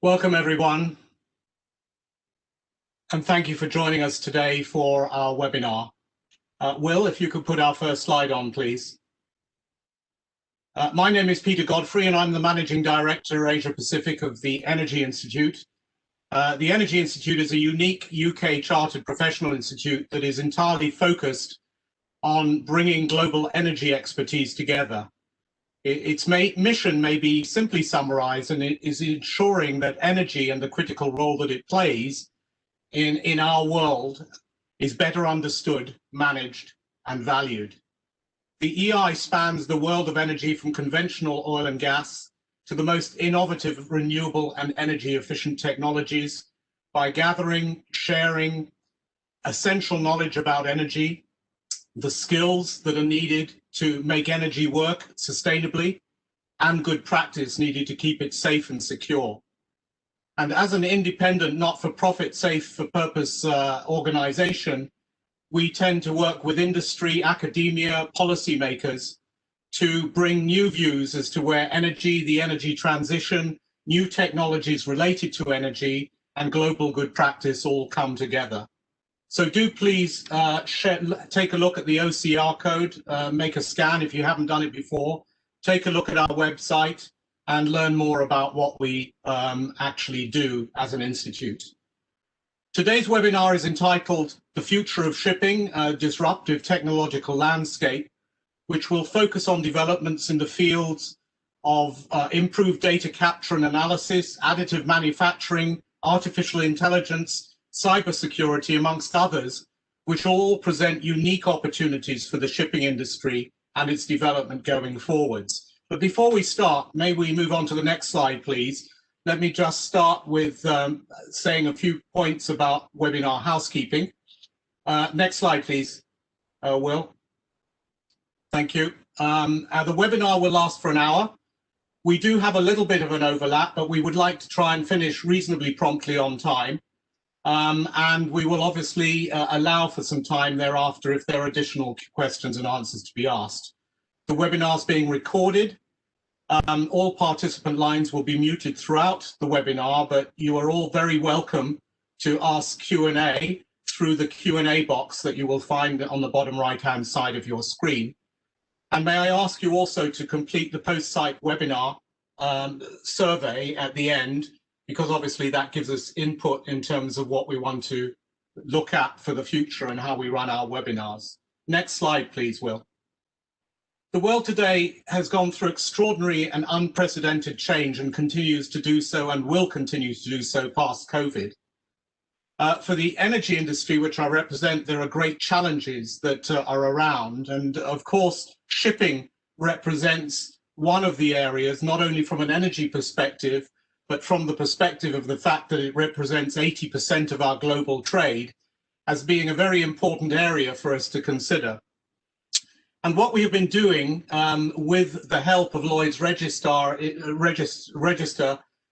Welcome, everyone, and thank you for joining us today for our webinar. Will, if you could put our first slide on, please. My name is Peter Godfrey, and I'm the Managing Director, Asia Pacific of the Energy Institute. The Energy Institute is a unique UK chartered professional institute that is entirely focused on bringing global energy expertise together. Its mission may be simply summarized, and it is ensuring that energy and the critical role that it plays in our world is better understood, managed, and valued. The EI spans the world of energy from conventional oil and gas to the most innovative, renewable, and energy-efficient technologies by gathering, sharing essential knowledge about energy, the skills that are needed to make energy work sustainably, and good practice needed to keep it safe and secure. And as an independent, not-for-profit, safe-for-purpose organization, we tend to work with industry, academia, policymakers to bring new views as to where energy, the energy transition, new technologies related to energy, and global good practice all come together. So do please take a look at the OCR code, make a scan if you haven't done it before, take a look at our website and learn more about what we actually do as an institute. Today's webinar is entitled The Future of Shipping, Disruptive Technological Landscape, which will focus on developments in the fields of improved data capture and analysis, additive manufacturing, artificial intelligence, cybersecurity, amongst others, which all present unique opportunities for the shipping industry and its development going forwards. But before we start, may we move on to the next slide, please? Let me just start with saying a few points about webinar housekeeping. Next slide, please, Will. Thank you. The webinar will last for an hour. We do have a little bit of an overlap, but we would like to try and finish reasonably promptly on time. And we will obviously allow for some time thereafter if there are additional questions and answers to be asked. The webinar is being recorded. All participant lines will be muted throughout the webinar, but you are all very welcome to ask Q&A through the Q&A box that you will find on the bottom right-hand side of your screen. And may I ask you also to complete the post-site webinar survey at the end, because obviously that gives us input in terms of what we want to look at for the future and how we run our webinars. Next slide, please, Will. The world today has gone through extraordinary and unprecedented change and continues to do so and will continue to do so past COVID. For the energy industry, which I represent, there are great challenges that are around. And of course, shipping represents one of the areas, not only from an energy perspective, but from the perspective of the fact that it represents 80% of our global trade, as being a very important area for us to consider. And what we have been doing with the help of Lloyd's Register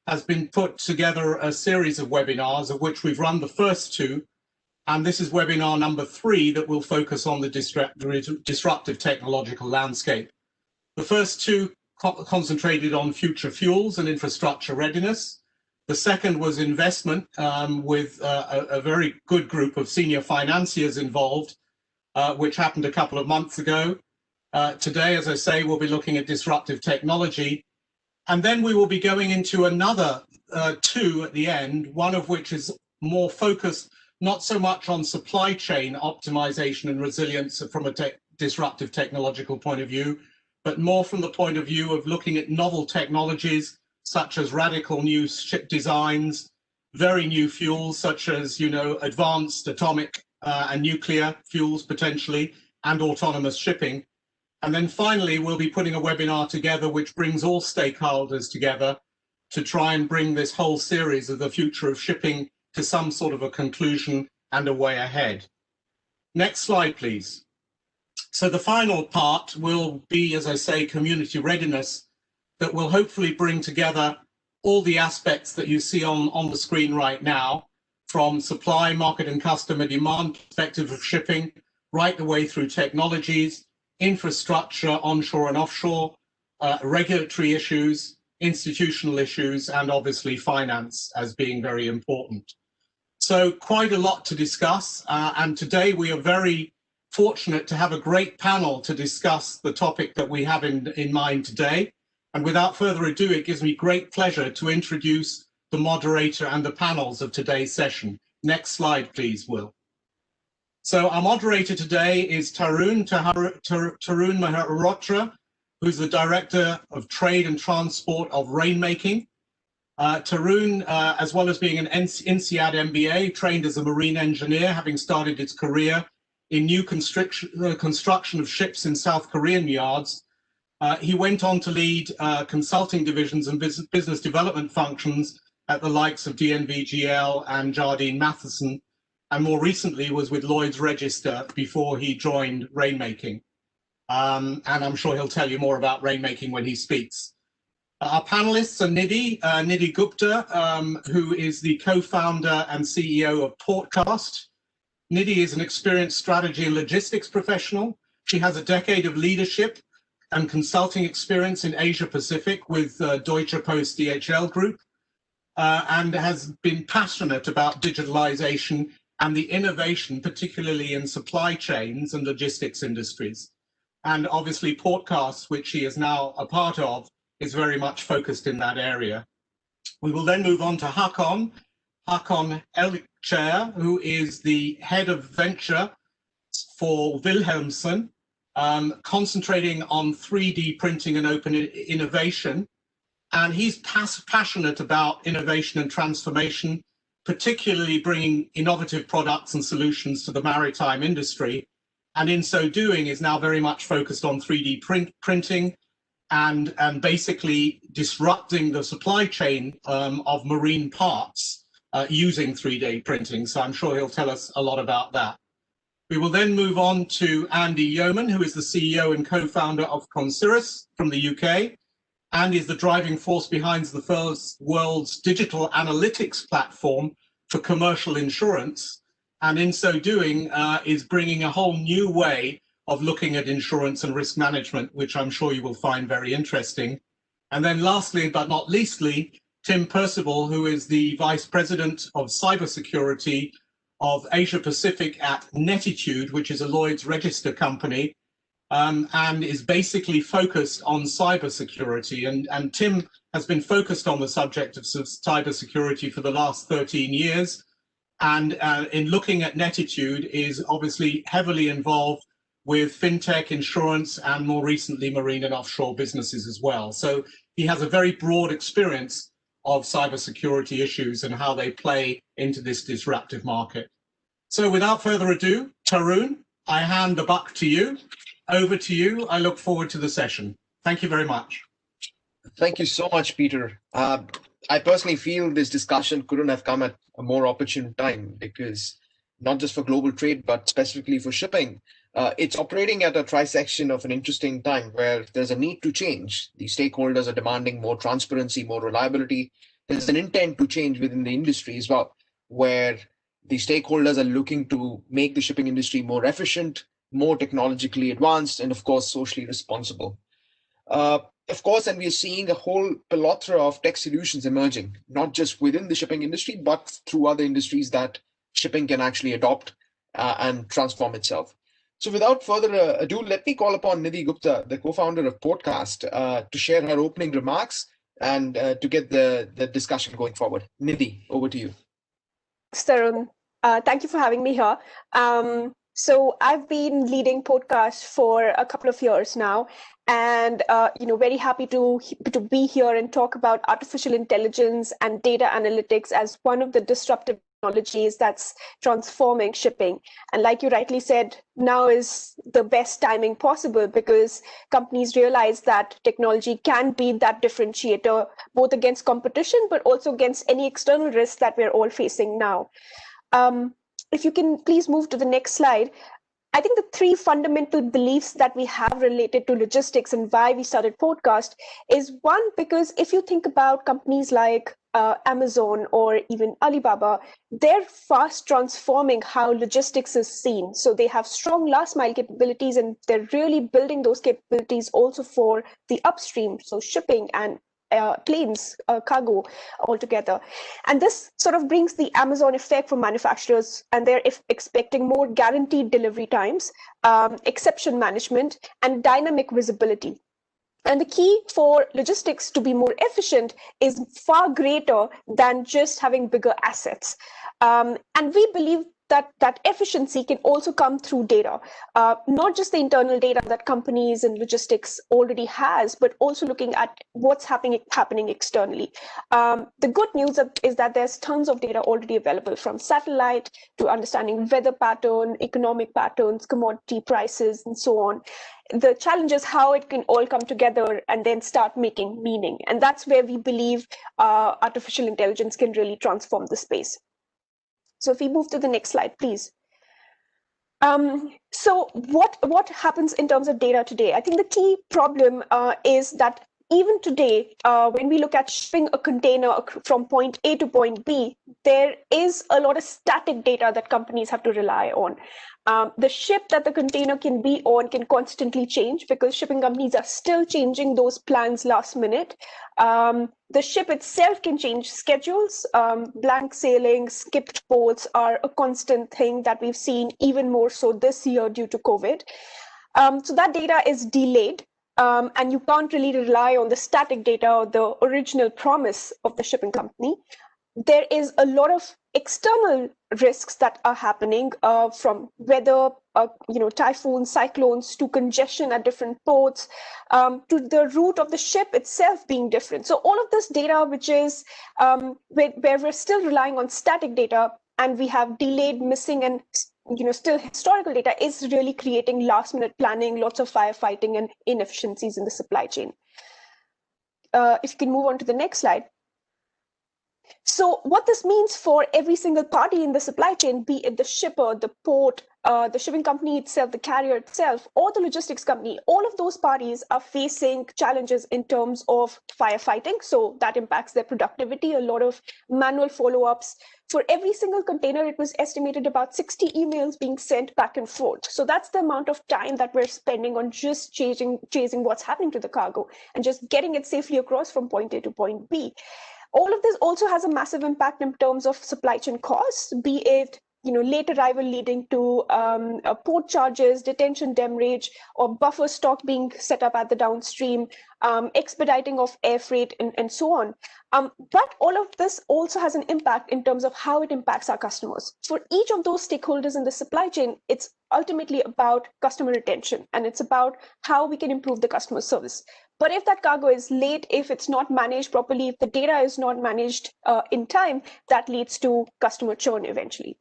has been put together a series of webinars, of which we've run the first two. And this is webinar number 3 that will focus on the disruptive technological landscape. The first two concentrated on future fuels and infrastructure readiness. The second was investment with a very good group of senior financiers involved, which happened a couple of months ago. Today, as I say, we'll be looking at disruptive technology. And then we will be going into another 2 at the end, one of which is more focused not so much on supply chain optimization and resilience from a disruptive technological point of view, but more from the point of view of looking at novel technologies such as radical new ship designs, very new fuels such as, advanced atomic and nuclear fuels potentially, and autonomous shipping. And then finally, we'll be putting a webinar together which brings all stakeholders together to try and bring this whole series of the future of shipping to some sort of a conclusion and a way ahead. Next slide, please. So the final part will be, as I say, community readiness, that will hopefully bring together all the aspects that you see on the screen right now, from supply, market and customer demand perspective of shipping, right the way through technologies, infrastructure, onshore and offshore, regulatory issues, institutional issues, and obviously finance as being very important. So quite a lot to discuss, and today we are very fortunate to have a great panel to discuss the topic that we have in mind today. And without further ado, it gives me great pleasure to introduce the moderator and the panels of today's session. Next slide, please, Will. So our moderator today is Tarun Mehrotra, who's the Director of Trade and Transport of Rainmaking. Tarun, as well as being an INSEAD MBA, trained as a marine engineer, having started his career in new construction of ships in South Korean yards. He went on to lead consulting divisions and business development functions at the likes of DNV and Jardine Matheson, and more recently was with Lloyd's Register before he joined Rainmaking. And I'm sure he'll tell you more about Rainmaking when he speaks. Our panelists are Nidhi Gupta, who is the co-founder and CEO of Portcast. Nidhi is an experienced strategy and logistics professional. She has a decade of leadership and consulting experience in Asia Pacific with Deutsche Post DHL Group, and has been passionate about digitalization and the innovation, particularly in supply chains and logistics industries. And obviously Portcast, which she is now a part of, is very much focused in that area. We will then move on to Haakon Elkchair, who is the head of venture for Wilhelmsen, concentrating on 3D printing and open innovation. And he's passionate about innovation and transformation, particularly bringing innovative products and solutions to the maritime industry. And in so doing is now very much focused on 3D printing and basically disrupting the supply chain of marine parts using 3D printing. So I'm sure he'll tell us a lot about that. We will then move on to Andy Yeoman, who is the CEO and co-founder of Consiris from the UK. Andy is the driving force behind the first world's digital analytics platform for commercial insurance. And in so doing is bringing a whole new way of looking at insurance and risk management, which I'm sure you will find very interesting. And then lastly, but not leastly, Tim Percival, who is the Vice President of Cybersecurity of Asia Pacific at Netitude, which is a Lloyd's Register company, and is basically focused on cybersecurity. And Tim has been focused on the subject of cybersecurity for the last 13 years. And in looking at Netitude is obviously heavily involved with fintech, insurance, and more recently marine and offshore businesses as well. So he has a very broad experience of cybersecurity issues and how they play into this disruptive market. So without further ado, Tarun, I hand the buck to you. Over to you. I look forward to the session. Thank you very much. Thank you so much, Peter. I personally feel this discussion couldn't have come at a more opportune time, because not just for global trade, but specifically for shipping, it's operating at a trisection of an interesting time where there's a need to change. The stakeholders are demanding more transparency, more reliability. There's an intent to change within the industry as well, where the stakeholders are looking to make the shipping industry more efficient, more technologically advanced, and of course, socially responsible. Of course, and we are seeing a whole plethora of tech solutions emerging, not just within the shipping industry, but through other industries that shipping can actually adopt and transform itself. So without further ado, let me call upon Nidhi Gupta, the co-founder of Portcast, to share her opening remarks and to get the discussion going forward. Nidhi, over to you. Tarun, thank you for having me here. So I've been leading Portcast for a couple of years now, and very happy to be here and talk about artificial intelligence and data analytics as one of the disruptive technologies that's transforming shipping. And like you rightly said, now is the best timing possible because companies realize that technology can be that differentiator, both against competition, but also against any external risks that we're all facing now. If you can please move to the next slide. I think the three fundamental beliefs that we have related to logistics and why we started Portcast is one, because if you think about companies like Amazon or even Alibaba, they're fast transforming how logistics is seen. So they have strong last mile capabilities and they're really building those capabilities also for the upstream, so shipping and planes, cargo altogether. And this sort of brings the Amazon effect for manufacturers, and they're expecting more guaranteed delivery times, exception management, and dynamic visibility. And the key for logistics to be more efficient is far greater than just having bigger assets. And we believe that efficiency can also come through data, not just the internal data that companies and logistics already has, but also looking at what's happening externally. The good news is that there's tons of data already available, from satellite to understanding weather pattern, economic patterns, commodity prices, and so on. The challenge is how it can all come together and then start making meaning. And that's where we believe artificial intelligence can really transform the space. So if we move to the next slide, please. So what happens in terms of data today? I think the key problem is that even today, when we look at shipping a container from point A to point B, there is a lot of static data that companies have to rely on. The ship that the container can be on can constantly change because shipping companies are still changing those plans last minute. The ship itself can change schedules. Blank sailing, skipped ports are a constant thing that we've seen, even more so this year due to COVID. So that data is delayed. And you can't really rely on the static data or the original promise of the shipping company. There is a lot of external risks that are happening, from weather, typhoons, cyclones, to congestion at different ports, to the route of the ship itself being different. So all of this data, which is where we're still relying on static data, and we have delayed, missing, and still historical data, is really creating last-minute planning, lots of firefighting, and inefficiencies in the supply chain. If you can move on to the next slide. So what this means for every single party in the supply chain, be it the shipper, the port, the shipping company itself, the carrier itself, or the logistics company, all of those parties are facing challenges in terms of firefighting. So that impacts their productivity, a lot of manual follow-ups. For every single container, it was estimated about 60 emails being sent back and forth. So that's the amount of time that we're spending on just chasing what's happening to the cargo and just getting it safely across from point A to point B. All of this also has a massive impact in terms of supply chain costs, be it late arrival leading to port charges, detention demurrage, or buffer stock being set up at the downstream, expediting of air freight, and so on. But all of this also has an impact in terms of how it impacts our customers. For each of those stakeholders in the supply chain, it's ultimately about customer retention, and it's about how we can improve the customer service. But if that cargo is late, if it's not managed properly, if the data is not managed in time, that leads to customer churn eventually.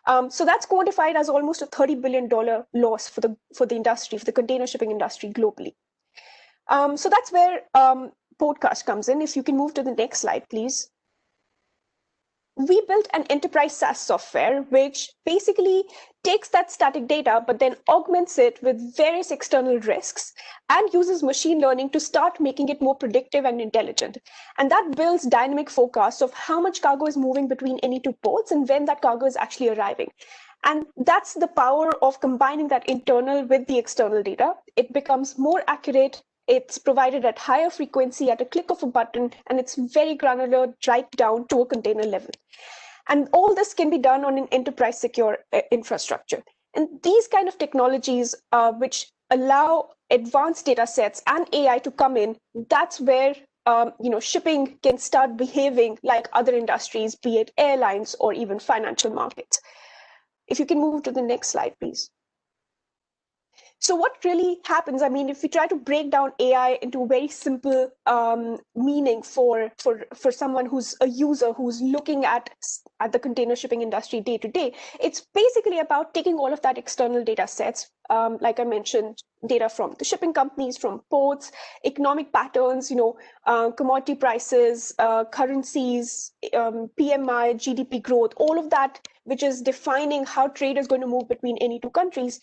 So that's quantified as almost a $30 billion loss for the industry, for the container shipping industry globally. So that's where Podcast comes in. If you can move to the next slide, please. We built an enterprise SaaS software, which basically takes that static data, but then augments it with various external risks and uses machine learning to start making it more predictive and intelligent. And that builds dynamic forecasts of how much cargo is moving between any two ports and when that cargo is actually arriving. And that's the power of combining that internal with the external data. It becomes more accurate. It's provided at higher frequency at a click of a button, and it's very granular right down to a container level. And all this can be done on an enterprise secure infrastructure. And these kind of technologies, which allow advanced data sets and AI to come in, that's where shipping can start behaving like other industries, be it airlines or even financial markets. If you can move to the next slide, please. So what really happens, if we try to break down AI into a very simple meaning for someone who's a user, who's looking at the container shipping industry day to day, it's basically about taking all of that external data sets, like I mentioned, data from the shipping companies, from ports, economic patterns, commodity prices, currencies, PMI, GDP growth, all of that, which is defining how trade is going to move between any two countries,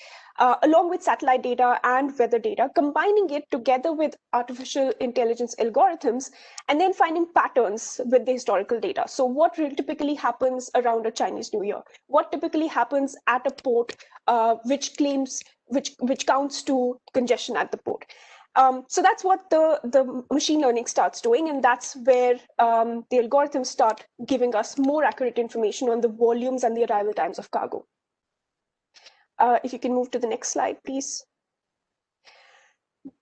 along with satellite data and weather data, combining it together with artificial intelligence algorithms, and then finding patterns with the historical data. So what really typically happens around a Chinese New Year? What typically happens at a port, which counts to congestion at the port? So that's what the machine learning starts doing, and that's where the algorithms start giving us more accurate information on the volumes and the arrival times of cargo. If you can move to the next slide, please.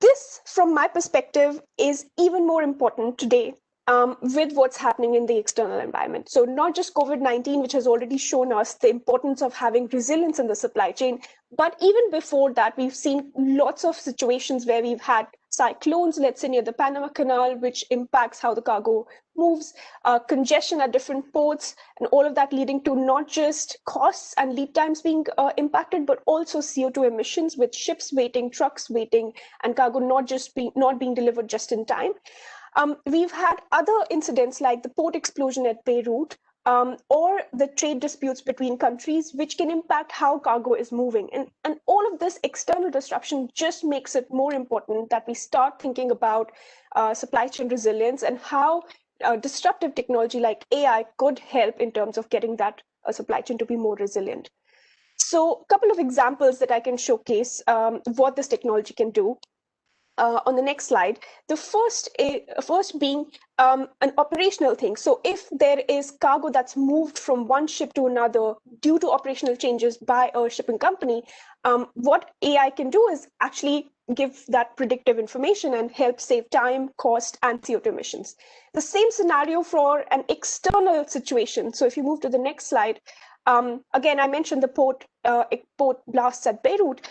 This, from my perspective, is even more important today with what's happening in the external environment. So not just COVID-19, which has already shown us the importance of having resilience in the supply chain, but even before that, we've seen lots of situations where we've had cyclones, let's say near the Panama Canal, which impacts how the cargo moves, congestion at different ports, and all of that leading to not just costs and lead times being impacted, but also CO2 emissions with ships waiting, trucks waiting, and cargo not being delivered just in time. We've had other incidents like the port explosion at Beirut, or the trade disputes between countries, which can impact how cargo is moving. And all of this external disruption just makes it more important that we start thinking about supply chain resilience and how disruptive technology like AI could help in terms of getting that supply chain to be more resilient. So a couple of examples that I can showcase what this technology can do. On the next slide, the first being an operational thing. So if there is cargo that's moved from one ship to another due to operational changes by a shipping company, what AI can do is actually give that predictive information and help save time, cost, and CO2 emissions. The same scenario for an external situation. So if you move to the next slide, again, I mentioned the port blasts at Beirut.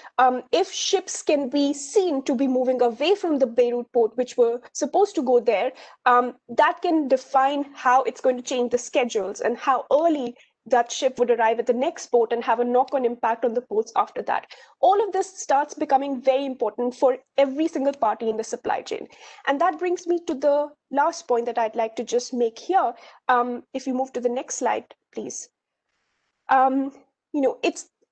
If ships can be seen to be moving away from the Beirut port, which were supposed to go there, that can define how it's going to change the schedules and how early that ship would arrive at the next port and have a knock-on impact on the ports after that. All of this starts becoming very important for every single party in the supply chain. And that brings me to the last point that I'd like to just make here. If you move to the next slide, please.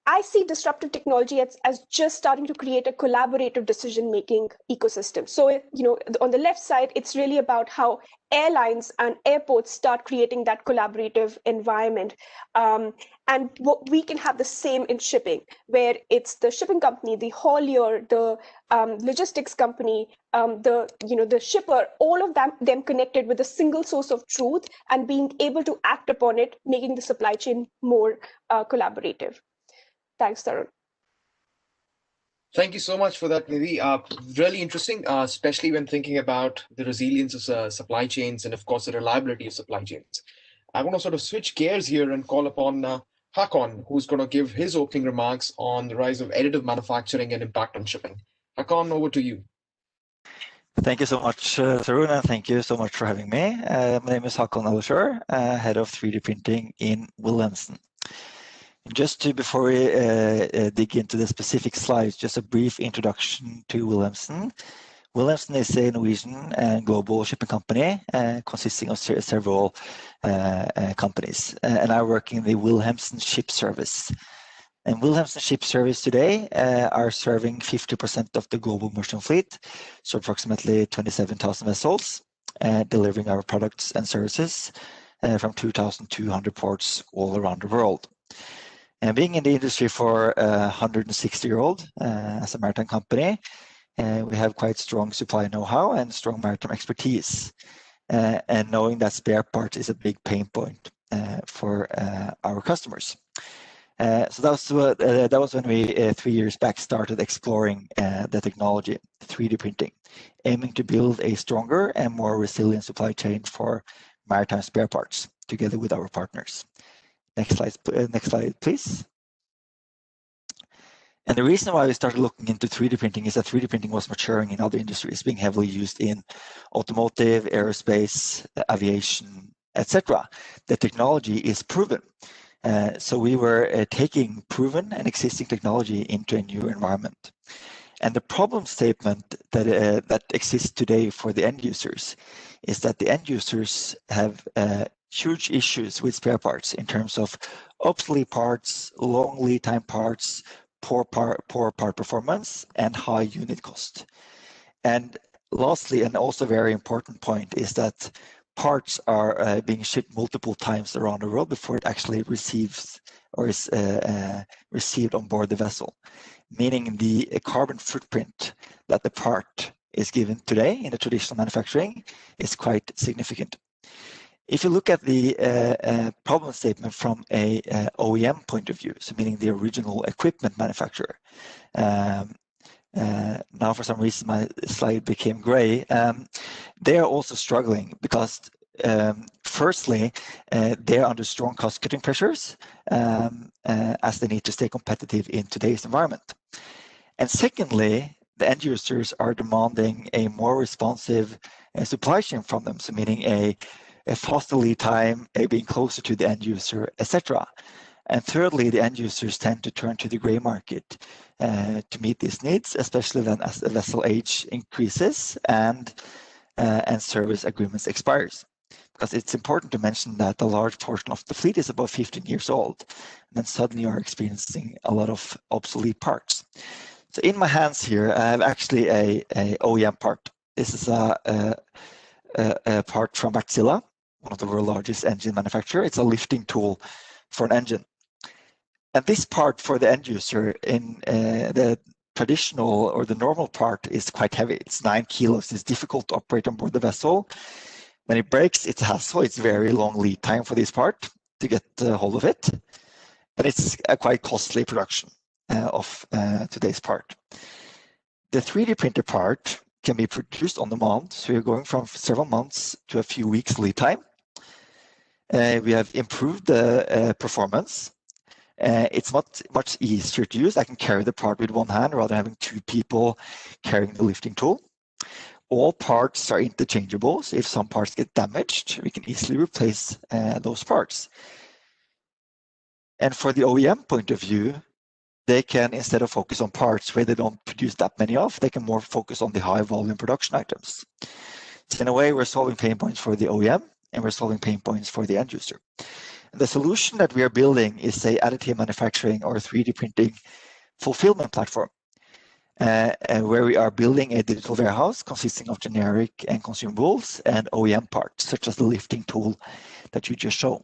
I see disruptive technology as just starting to create a collaborative decision-making ecosystem. So, on the left side, it's really about how airlines and airports start creating that collaborative environment. And we can have the same in shipping, where it's the shipping company, the haulier, the logistics company, the shipper, all of them connected with a single source of truth and being able to act upon it, making the supply chain more collaborative. Thanks, Tarun. Thank you so much for that, Nidhi. Really interesting, especially when thinking about the resilience of supply chains and, of course, the reliability of supply chains. I want to sort of switch gears here and call upon Hakan, who's going to give his opening remarks on the rise of additive manufacturing and impact on shipping. Hakan, over to you. Thank you so much, Tarun, and thank you so much for having me. My name is Hakan Alashur, head of 3D printing in Wilhelmsen. Just before we dig into the specific slides, just a brief introduction to Wilhelmsen. Wilhelmsen is a Norwegian and global shipping company consisting of several companies. And I work in the Wilhelmsen Ship Service. And Wilhelmsen Ship Service today are serving 50% of the global merchant fleet, so approximately 27,000 vessels, delivering our products and services from 2,200 ports all around the world. And being in the industry for 160-year-old as a maritime company, we have quite strong supply know-how and strong maritime expertise. And knowing that spare parts is a big pain point for our customers. So that was when we 3 years back started exploring the technology, 3D printing, aiming to build a stronger and more resilient supply chain for maritime spare parts together with our partners. Next slide, please. And the reason why we started looking into 3D printing is that 3D printing was maturing in other industries, being heavily used in automotive, aerospace, aviation, etc. The technology is proven. So we were taking proven and existing technology into a new environment. And the problem statement that exists today for the end users is that the end users have huge issues with spare parts in terms of obsolete parts, long lead time parts, poor part performance, and high unit cost. And lastly, and also very important point, is that parts are being shipped multiple times around the world before it actually receives or is received on board the vessel, meaning the carbon footprint that the part is given today in the traditional manufacturing is quite significant. If you look at the problem statement from a OEM point of view, so meaning the original equipment manufacturer, now for some reason my slide became gray, they are also struggling because firstly, they're under strong cost-cutting pressures as they need to stay competitive in today's environment. And secondly, the end users are demanding a more responsive supply chain from them, so meaning a faster lead time, being closer to the end user, etc. And thirdly, the end users tend to turn to the gray market to meet these needs, especially then as the vessel age increases and service agreements expires. Because it's important to mention that a large portion of the fleet is about 15 years old, and then suddenly you are experiencing a lot of obsolete parts. So in my hands here, I have actually a OEM part. This is a part from Wärtsilä, one of the world's largest engine manufacturer. It's a lifting tool for an engine. And this part for the end user in the traditional or the normal part is quite heavy. It's 9 kilos. It's difficult to operate on board the vessel. When it breaks, it's a hassle. It's very long lead time for this part to get hold of it. And it's a quite costly production of today's part. The 3D printer part can be produced on demand. So you're going from several months to a few weeks lead time. We have improved the performance. It's much easier to use. I can carry the part with one hand rather than having 2 people carrying the lifting tool. All parts are interchangeable, so if some parts get damaged, we can easily replace those parts. And for the OEM point of view, they can, instead of focus on parts where they don't produce that many of, they can more focus on the high volume production items. So in a way, we're solving pain points for the OEM and we're solving pain points for the end user. And the solution that we are building is, say, additive manufacturing or 3D printing fulfillment platform, where we are building a digital warehouse consisting of generic and consumables and OEM parts, such as the lifting tool that you just showed,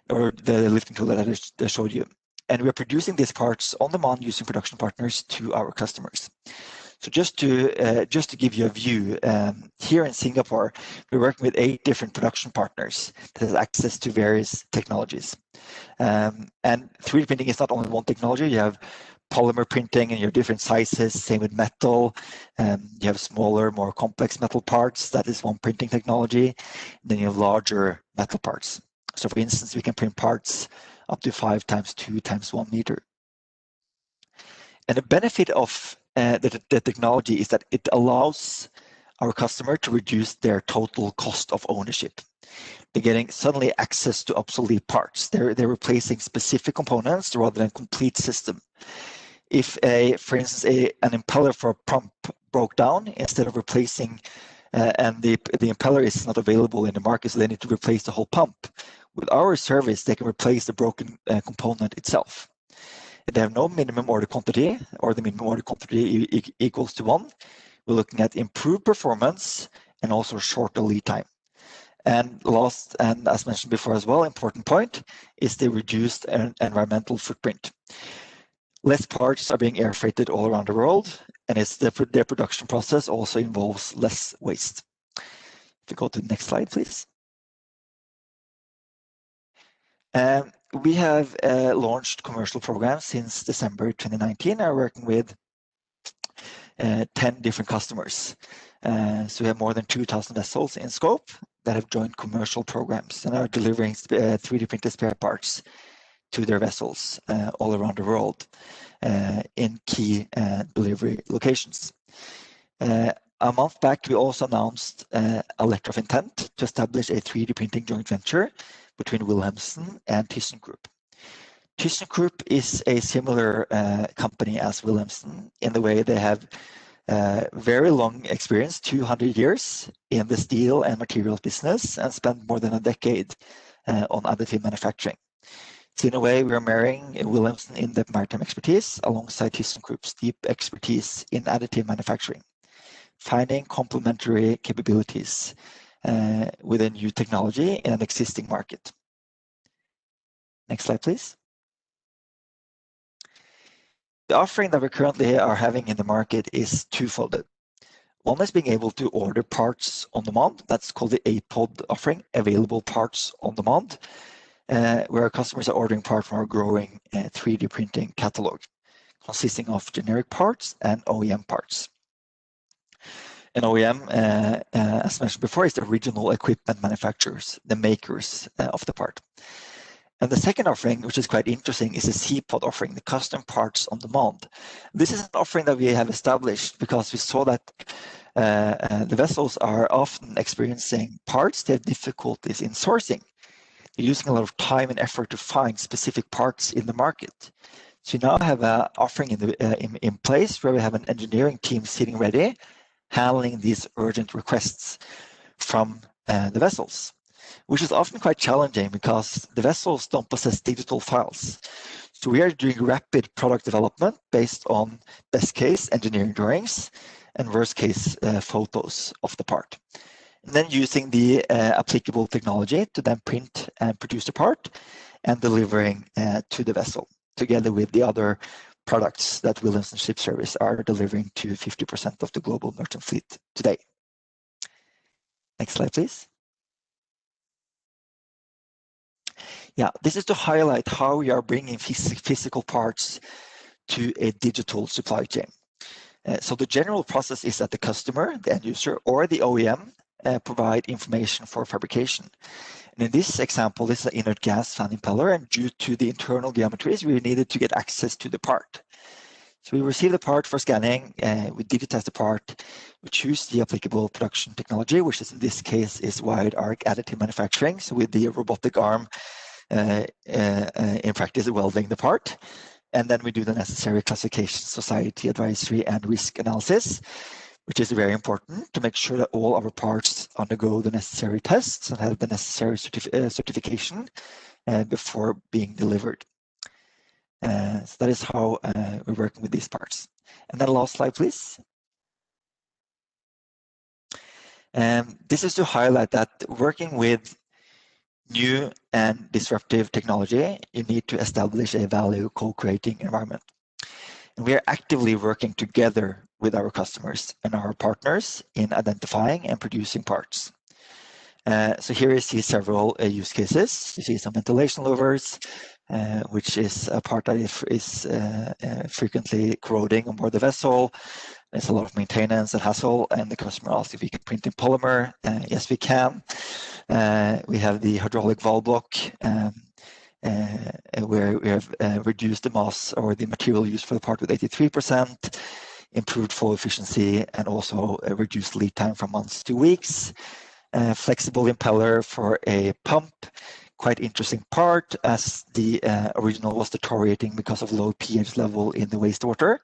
or the lifting tool that I just showed you. And we're producing these parts on demand using production partners to our customers. So just to give you a view, here in Singapore, we're working with 8 different production partners that have access to various technologies. And 3D printing is not only one technology. You have polymer printing and your different sizes, same with metal. You have smaller, more complex metal parts. That is one printing technology. And then you have larger metal parts. So for instance, we can print parts up to 5 times 2 times 1 meter. And the benefit of the technology is that it allows our customer to reduce their total cost of ownership. They're getting suddenly access to obsolete parts. They're replacing specific components rather than complete system. If for instance, an impeller for a pump broke down, instead of replacing and the impeller is not available in the market, so they need to replace the whole pump. With our service, they can replace the broken component itself. They have no minimum order quantity, or the minimum order quantity equals to 1. We're looking at improved performance and also shorter lead time. And last, and as mentioned before as well, important point is the reduced environmental footprint. Less parts are being air freighted all around the world, and their production process also involves less waste. If you go to the next slide, please. We have launched commercial programs since December 2019. Are working with 10 different customers. So we have more than 2,000 vessels in scope that have joined commercial programs and are delivering 3D printed spare parts to their vessels all around the world in key delivery locations. A month back, we also announced a letter of intent to establish a 3D printing joint venture between Wilhelmsen and ThyssenKrupp. ThyssenKrupp is a similar company as Wilhelmsen in the way they have very long experience, 200 years in the steel and materials business, and spent more than a decade on additive manufacturing. So in a way, we are marrying Wilhelmsen in-depth maritime expertise alongside ThyssenKrupp's deep expertise in additive manufacturing, finding complementary capabilities with a new technology in an existing market. Next slide, please. The offering that we currently are having in the market is twofold. One is being able to order parts on demand. That's called the APOD offering, available parts on demand, where our customers are ordering parts from our growing 3D printing catalog, consisting of generic parts and OEM parts. An OEM, as mentioned before, is the original equipment manufacturers, the makers of the part. And the second offering, which is quite interesting, is the CPOD offering, the custom parts on demand. This is an offering that we have established because we saw that the vessels are often experiencing parts. They have difficulties in sourcing. They're using a lot of time and effort to find specific parts in the market. So we now have an offering in place where we have an engineering team sitting ready, handling these urgent requests from the vessels, which is often quite challenging because the vessels don't possess digital files. So we are doing rapid product development based on best case engineering drawings and worst case photos of the part. And then using the applicable technology to then print and produce the part and delivering to the vessel, together with the other products that Wilhelmsen Ship Service are delivering to 50% of the global merchant fleet today. Next slide, please. Yeah, this is to highlight how we are bringing physical parts to a digital supply chain. So the general process is that the customer, the end user, or the OEM provide information for fabrication. And in this example, this is an inert gas fan impeller, and due to the internal geometries, we needed to get access to the part. So we receive the part for scanning, we digitize the part, we choose the applicable production technology, which is in this case is wide arc additive manufacturing. So with the robotic arm, in practice, welding the part. And then we do the necessary classification, society advisory, and risk analysis, which is very important to make sure that all our parts undergo the necessary tests and have the necessary certification before being delivered. So that is how we're working with these parts. And then last slide, please. This is to highlight that working with new and disruptive technology, you need to establish a value co-creating environment. And we are actively working together with our customers and our partners in identifying and producing parts. So here you see several use cases. You see some ventilation louvers, which is a part that is frequently corroding on board the vessel. There's a lot of maintenance and hassle, and the customer asks if we can print in polymer. Yes, we can. We have the hydraulic valve block, where we have reduced the mass or the material used for the part with 83%, improved flow efficiency, and also reduced lead time from months to weeks. Flexible impeller for a pump, quite interesting part, as the original was deteriorating because of low pH level in the wastewater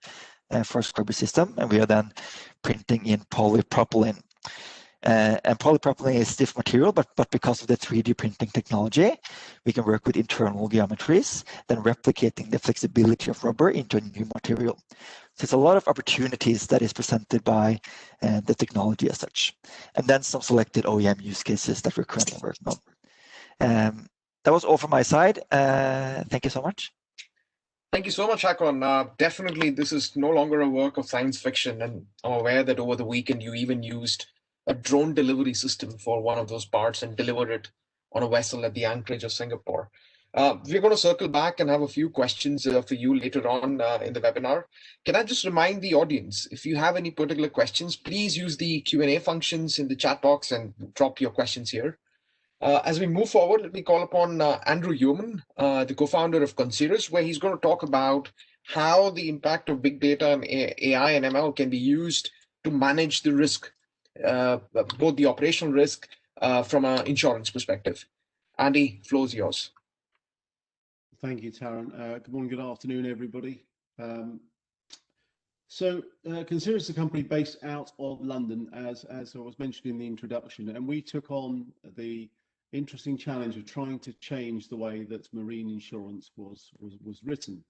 for a scrubber system, and we are then printing in polypropylene. And polypropylene is stiff material, but because of the 3D printing technology, we can work with internal geometries, then replicating the flexibility of rubber into a new material. So it's a lot of opportunities that is presented by the technology as such. And then some selected OEM use cases that we're currently working on. That was all from my side. Thank you so much. Thank you so much, Hakon. Definitely, this is no longer a work of science fiction, and I'm aware that over the weekend you even used a drone delivery system for one of those parts and delivered it on a vessel at the anchorage of Singapore. We're going to circle back and have a few questions for you later on in the webinar. Can I just remind the audience, if you have any particular questions, please use the Q&A functions in the chat box and drop your questions here. As we move forward, let me call upon Andrew Yeoman, the co-founder of Convergence, where he's going to talk about how the impact of big data and AI and ML can be used to manage the risk, both the operational risk from an insurance perspective. Andy, floor is yours. Thank you, Taran. Good morning, good afternoon, everybody. Convergence is a company based out of London, as I was mentioned in the introduction, and we took on the interesting challenge of trying to change the way that marine insurance was written.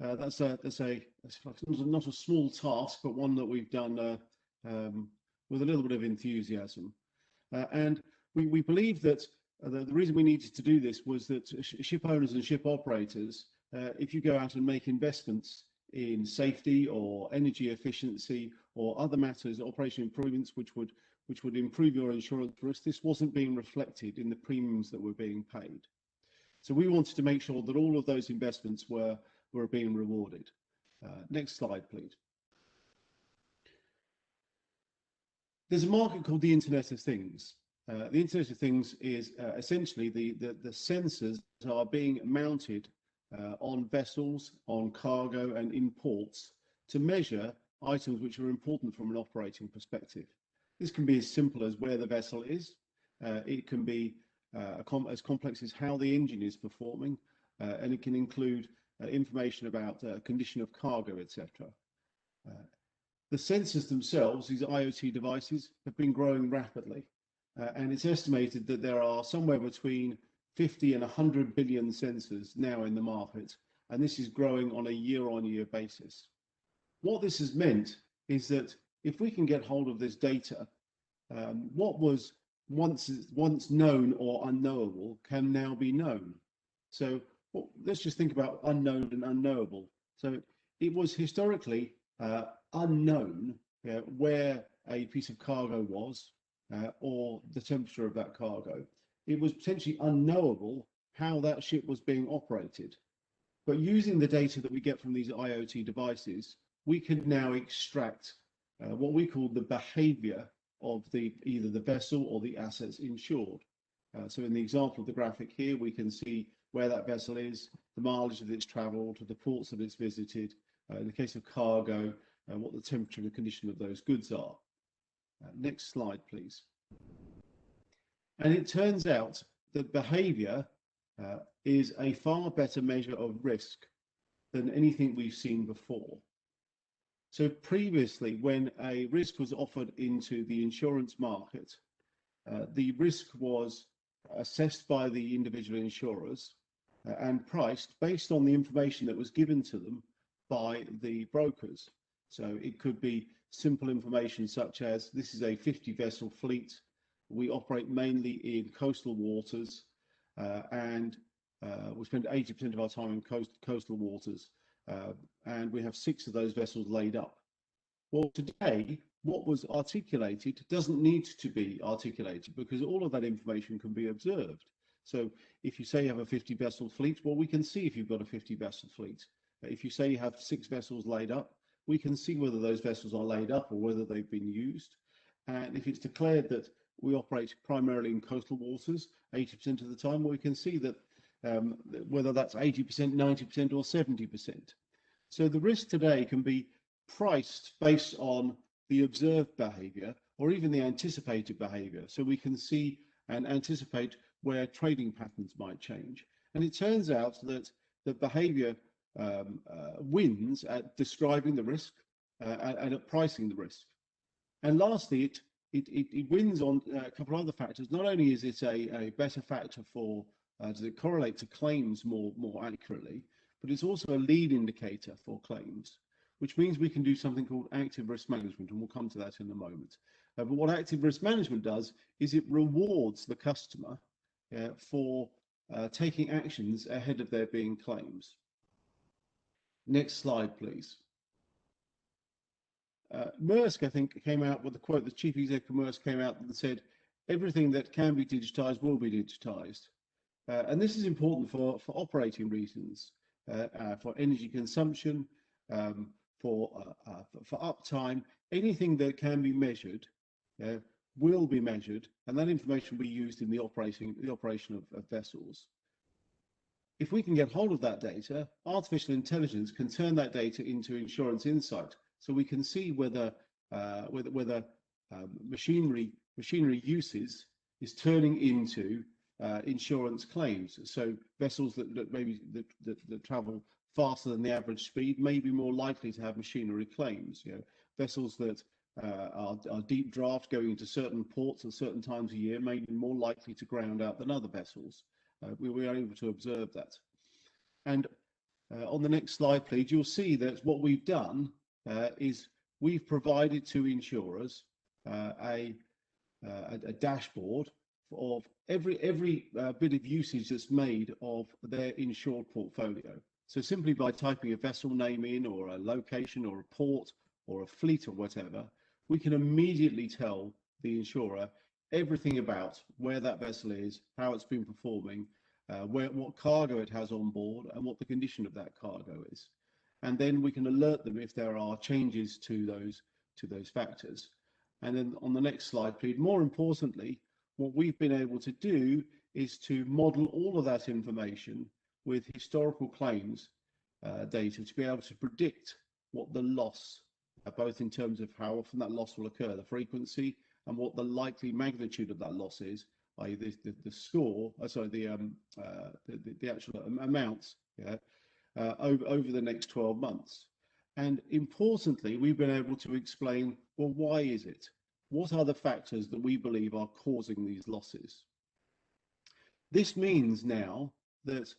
That's not a small task, but one that we've done with a little bit of enthusiasm. And we believe that the reason we needed to do this was that ship owners and ship operators, if you go out and make investments in safety or energy efficiency or other matters, operation improvements, which would improve your insurance risk, this wasn't being reflected in the premiums that were being paid. So we wanted to make sure that all of those investments were being rewarded. Next slide, please. There's a market called the Internet of Things. The Internet of Things is essentially the sensors that are being mounted on vessels, on cargo and in ports to measure items which are important from an operating perspective. This can be as simple as where the vessel is. It can be as complex as how the engine is performing, and it can include information about condition of cargo, etc. The sensors themselves, these IoT devices, have been growing rapidly, and it's estimated that there are somewhere between 50 and 100 billion sensors now in the market, and this is growing on a year-on-year basis. What this has meant is that if we can get hold of this data, what was once known or unknowable can now be known. So let's just think about unknown and unknowable. So it was historically unknown where a piece of cargo was or the temperature of that cargo. It was potentially unknowable how that ship was being operated. But using the data that we get from these IoT devices, we can now extract what we call the behavior of either the vessel or the assets insured. So in the example of the graphic here, we can see where that vessel is, the mileage that it's traveled, the ports that it's visited, in the case of cargo, what the temperature and the condition of those goods are. Next slide, please. And it turns out that behavior is a far better measure of risk than anything we've seen before. So previously, when a risk was offered into the insurance market, the risk was assessed by the individual insurers and priced based on the information that was given to them by the brokers. So it could be simple information such as, this is a 50 vessel fleet, we operate mainly in coastal waters, and we spend 80% of our time in coastal waters, and we have 6 of those vessels laid up. Well, today, what was articulated doesn't need to be articulated because all of that information can be observed. So if you say you have a 50 vessel fleet, well, we can see if you've got a 50 vessel fleet. If you say you have 6 vessels laid up, we can see whether those vessels are laid up or whether they've been used. And if it's declared that we operate primarily in coastal waters 80% of the time, well, we can see that whether that's 80%, 90% or 70%. So the risk today can be priced based on the observed behavior or even the anticipated behavior. So we can see and anticipate where trading patterns might change. And it turns out that the behavior wins at describing the risk and at pricing the risk. And lastly, it wins on a couple of other factors. Not only is it a better factor for does it correlate to claims more accurately, but it's also a lead indicator for claims, which means we can do something called active risk management, and we'll come to that in a moment. But what active risk management does is it rewards the customer for taking actions ahead of there being claims. Next slide, please. Maersk, I think, came out with a quote. The chief executive of Maersk came out and said, everything that can be digitized will be digitized. And this is important for operating reasons, for energy consumption, for uptime. Anything that can be measured will be measured, and that information will be used in the operation of vessels. If we can get hold of that data, artificial intelligence can turn that data into insurance insight, so we can see whether machinery uses is turning into insurance claims. So vessels that maybe that travel faster than the average speed may be more likely to have machinery claims. You know, vessels that are deep draft going into certain ports at certain times a year may be more likely to ground out than other vessels. We are able to observe that. And on the next slide, please, you'll see that what we've done is we've provided to insurers a dashboard of every bit of usage that's made of their insured portfolio. So simply by typing a vessel name in, or a location, or a port, or a fleet, or whatever, we can immediately tell the insurer everything about where that vessel is, how it's been performing, what cargo it has on board, and what the condition of that cargo is. And then we can alert them if there are changes to those factors. And then on the next slide, please, more importantly, what we've been able to do is to model all of that information with historical claims data to be able to predict what the loss, both in terms of how often that loss will occur, the frequency, and what the likely magnitude of that loss is, i.e. the score, the actual amounts, over the next 12 months. And importantly, we've been able to explain, well, why is it? What are the factors that we believe are causing these losses? This means now that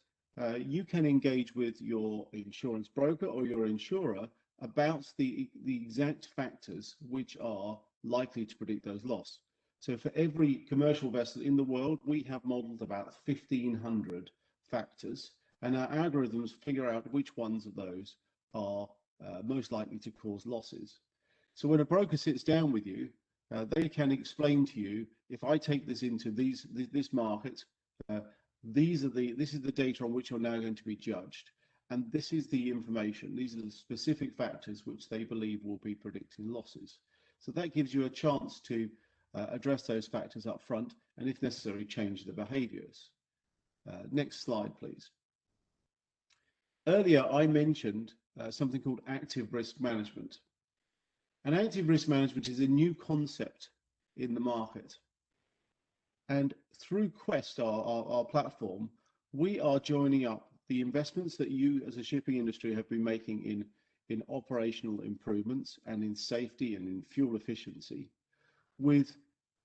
you can engage with your insurance broker or your insurer about the exact factors which are likely to predict those losses. So for every commercial vessel in the world, we have modeled about 1,500 factors, and our algorithms figure out which ones of those are most likely to cause losses. So when a broker sits down with you, they can explain to you, if I take this into this market, this is the data on which you're now going to be judged, and this is the information, these are the specific factors which they believe will be predicting losses. So that gives you a chance to address those factors up front, and if necessary, change the behaviors. Next slide, please. Earlier, I mentioned something called active risk management. And active risk management is a new concept in the market. And through Quest, our platform, we are joining up the investments that you as a shipping industry have been making in operational improvements and in safety and in fuel efficiency with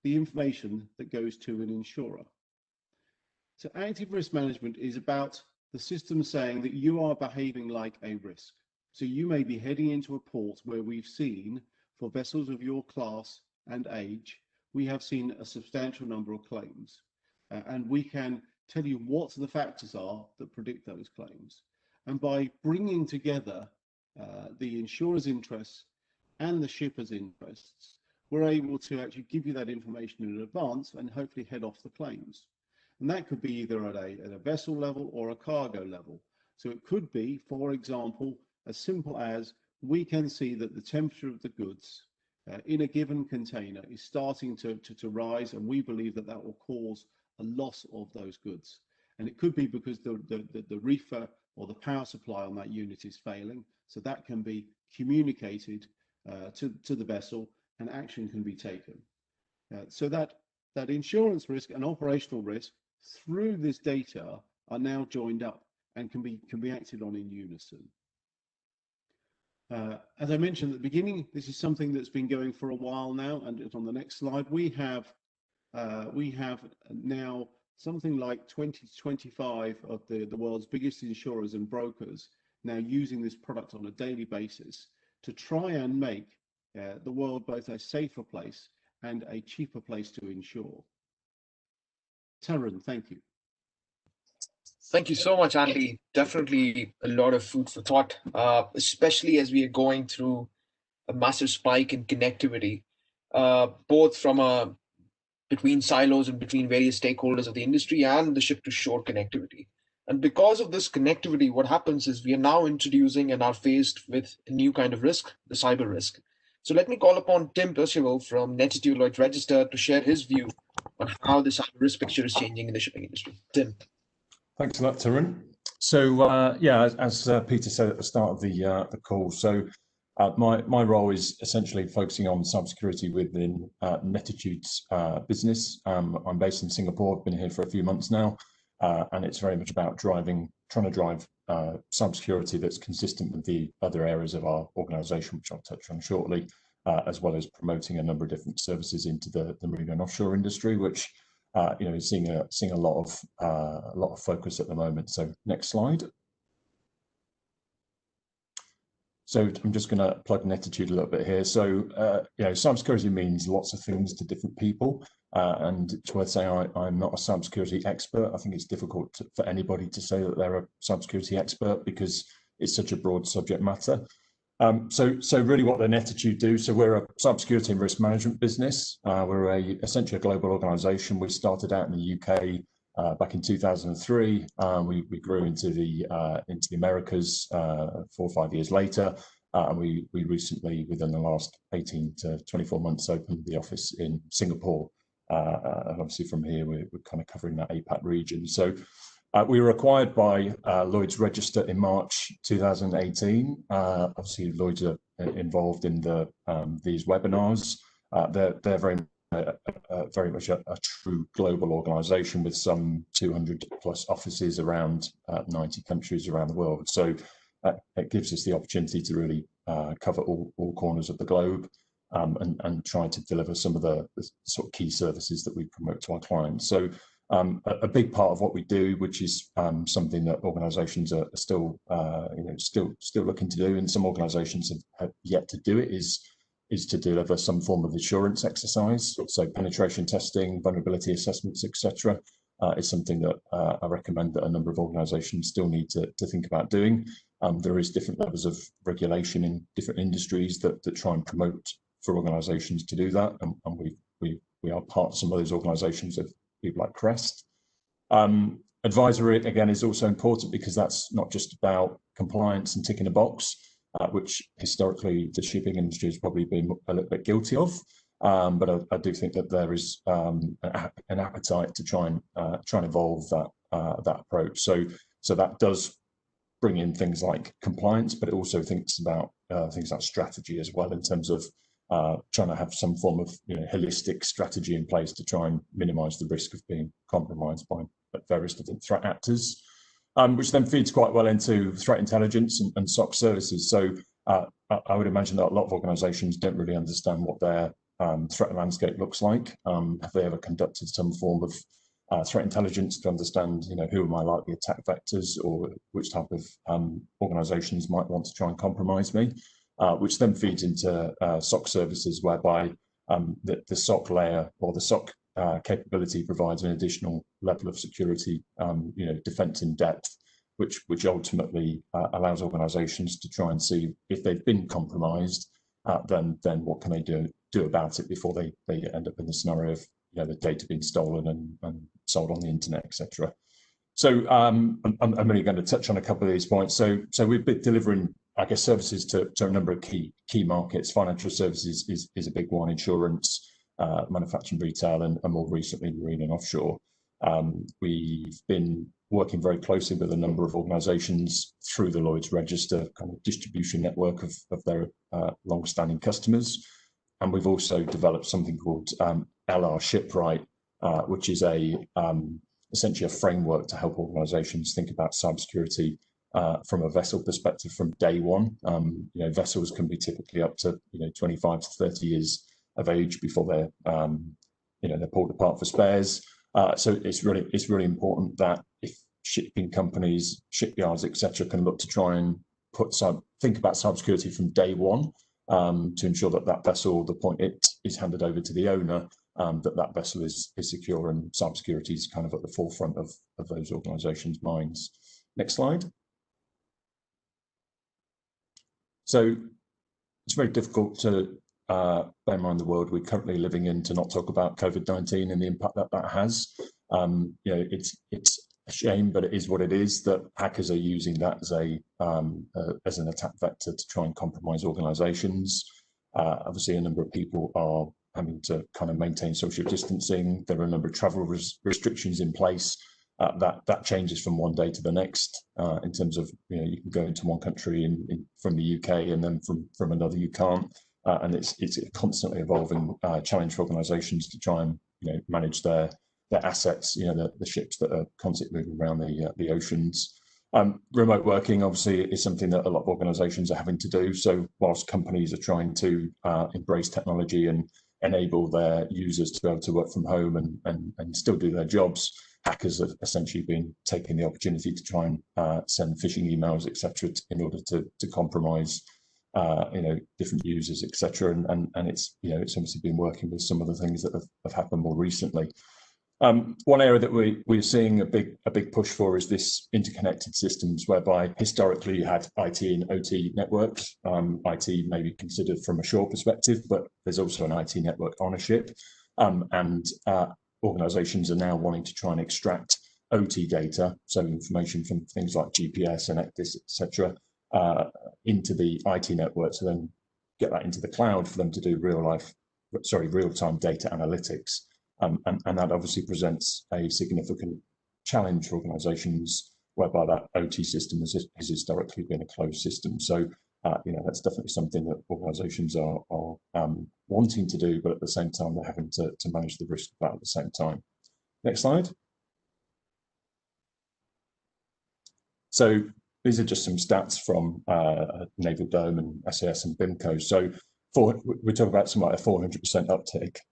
the information that goes to an insurer. So active risk management is about the system saying that you are behaving like a risk. So you may be heading into a port where we've seen, for vessels of your class and age, we have seen a substantial number of claims. And we can tell you what the factors are that predict those claims. And by bringing together the insurer's interests and the shipper's interests, we're able to actually give you that information in advance and hopefully head off the claims. And that could be either at a vessel level or a cargo level. So it could be, for example, as simple as we can see that the temperature of the goods in a given container is starting to rise, and we believe that that will cause a loss of those goods. And it could be because the reefer or the power supply on that unit is failing. So that can be communicated to the vessel, and action can be taken. So that insurance risk and operational risk through this data are now joined up and can be acted on in unison. As I mentioned at the beginning, this is something that's been going for a while now, and on the next slide we have now something like 20 to 25 of the world's biggest insurers and brokers now using this product on a daily basis to try and make the world both a safer place and a cheaper place to insure. Tarun, thank you. Thank you so much, Andy. Definitely a lot of food for thought, especially as we are going through a massive spike in connectivity, both from between silos and between various stakeholders of the industry and the ship-to-shore connectivity. And because of this connectivity, what happens is we are now introducing and are faced with a new kind of risk, the cyber risk. So let me call upon Tim Percival from Nettitude Lloyd's Register to share his view on how the cyber risk picture is changing in the shipping industry. Tim. Thanks a lot, Tarun. So yeah, as Peter said at the start of the call, so my role is essentially focusing on cybersecurity within Nettitude's business. I'm based in Singapore. I've been here for a few months now, and it's very much about trying to drive cybersecurity that's consistent with the other areas of our organisation, which I'll touch on shortly, as well as promoting a number of different services into the marine and offshore industry, which is seeing a lot of focus at the moment. So next slide. So I'm just going to plug Nettitude a little bit here. So, you know, cybersecurity means lots of things to different people. And it's worth saying I'm not a cybersecurity expert. I think it's difficult for anybody to say that they're a cybersecurity expert because it's such a broad subject matter. So really what the Nettitude do, so we're a cybersecurity and risk management business. We're essentially a global organization. We started out in the UK back in 2003. We grew into the Americas 4 or 5 years later. And we recently, within the last 18 to 24 months, opened the office in Singapore. And obviously from here, we're kind of covering that APAC region. So we were acquired by Lloyd's Register in March 2018. Obviously, Lloyd's are involved in these webinars. They're very much a true global organisation with some 200 plus offices around 90 countries around the world. So it gives us the opportunity to really cover all corners of the globe and try to deliver some of the sort of key services that we promote to our clients. So a big part of what we do, which is something that organisations are still, still looking to do, and some organisations have yet to do it, is to deliver some form of assurance exercise. So penetration testing, vulnerability assessments, etc., is something that I recommend that a number of organisations still need to think about doing. There is different levels of regulation in different industries that try and promote for organisations to do that, and we are part of some of those organisations of people like Crest. Advisory, again, is also important because that's not just about compliance and ticking a box, which historically the shipping industry has probably been a little bit guilty of. But I do think that there is an appetite to try and evolve that approach. So that does bring in things like compliance, but it also thinks about things like strategy as well, in terms of trying to have some form of holistic strategy in place to try and minimise the risk of being compromised by various different threat actors, which then feeds quite well into threat intelligence and SOC services. So I would imagine that a lot of organisations don't really understand what their threat landscape looks like. Have they ever conducted some form of threat intelligence to understand, who are my likely attack vectors, or which type of organisations might want to try and compromise me? Which then feeds into SOC services, whereby the SOC layer or the SOC capability provides an additional level of security, defense in depth, which ultimately allows organisations to try and see if they've been compromised, then what can they do about it before they end up in the scenario of the data being stolen and sold on the internet, etc. So I'm only going to touch on a couple of these points. So we've been delivering, I guess, services to a number of key markets. Financial services is a big one, insurance, manufacturing, retail, and more recently marine and offshore. We've been working very closely with a number of organisations through the Lloyd's Register kind of distribution network of their long-standing customers. And we've also developed something called LR Shipwright, which is essentially a framework to help organisations think about cybersecurity from a vessel perspective from day one. Vessels can be typically up to 25 to 30 years of age before they're pulled apart for spares. So it's really important that if shipping companies, shipyards, etc., can look to try and think about cybersecurity from day one, to ensure that vessel, the point it is handed over to the owner, that vessel is secure, and cybersecurity is kind of at the forefront of those organisations' minds. Next slide. So it's very difficult to bear in mind the world we're currently living in to not talk about COVID-19 and the impact that has. It's a shame, but it is what it is, that hackers are using that as an attack vector to try and compromise organisations. Obviously, a number of people are having to kind of maintain social distancing. There are a number of travel restrictions in place. That changes from one day to the next, in terms of you can go into one country from the UK, and then from another you can't, and it's a constantly evolving challenge for organisations to try and manage their assets, the ships that are constantly moving around the oceans. Remote working obviously is something that a lot of organisations are having to do. So whilst companies are trying to embrace technology and enable their users to be able to work from home and still do their jobs, hackers have essentially been taking the opportunity to try and send phishing emails, etc., in order to compromise different users, etc. And it's it's obviously been working with some of the things that have happened more recently. One area that we're seeing a big push for is this interconnected systems, whereby historically you had IT and OT networks. IT may be considered from a shore perspective, but there's also an IT network ownership, and organisations are now wanting to try and extract OT data, so information from things like GPS and ECDIS, etc., into the IT network, to then get that into the cloud for them to do real-time data analytics. And that obviously presents a significant challenge for organisations, whereby that OT system has historically been a closed system. So, that's definitely something that organisations are wanting to do, but at the same time, they're having to manage the risk of that at the same time. Next slide. So these are just some stats from Naval Dome and SAS and BIMCO. So we talk about something like a 400%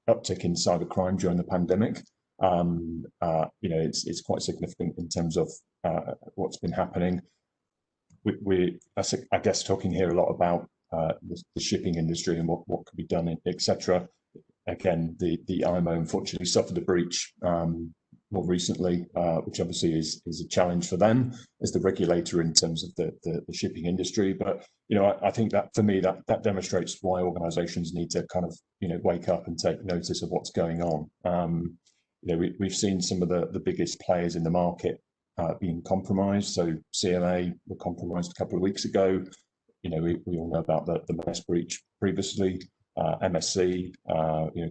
uptick in cybercrime during the pandemic. It's quite significant in terms of what's been happening. I guess talking here a lot about the shipping industry and what could be done, etc. Again, the IMO unfortunately suffered a breach more recently, which obviously is a challenge for them as the regulator in terms of the shipping industry. But I think that for me that demonstrates why organisations need to kind of wake up and take notice of what's going on. We've seen some of the biggest players in the market being compromised. So CMA were compromised a couple of weeks ago. We all know about the Maersk breach previously. MSC,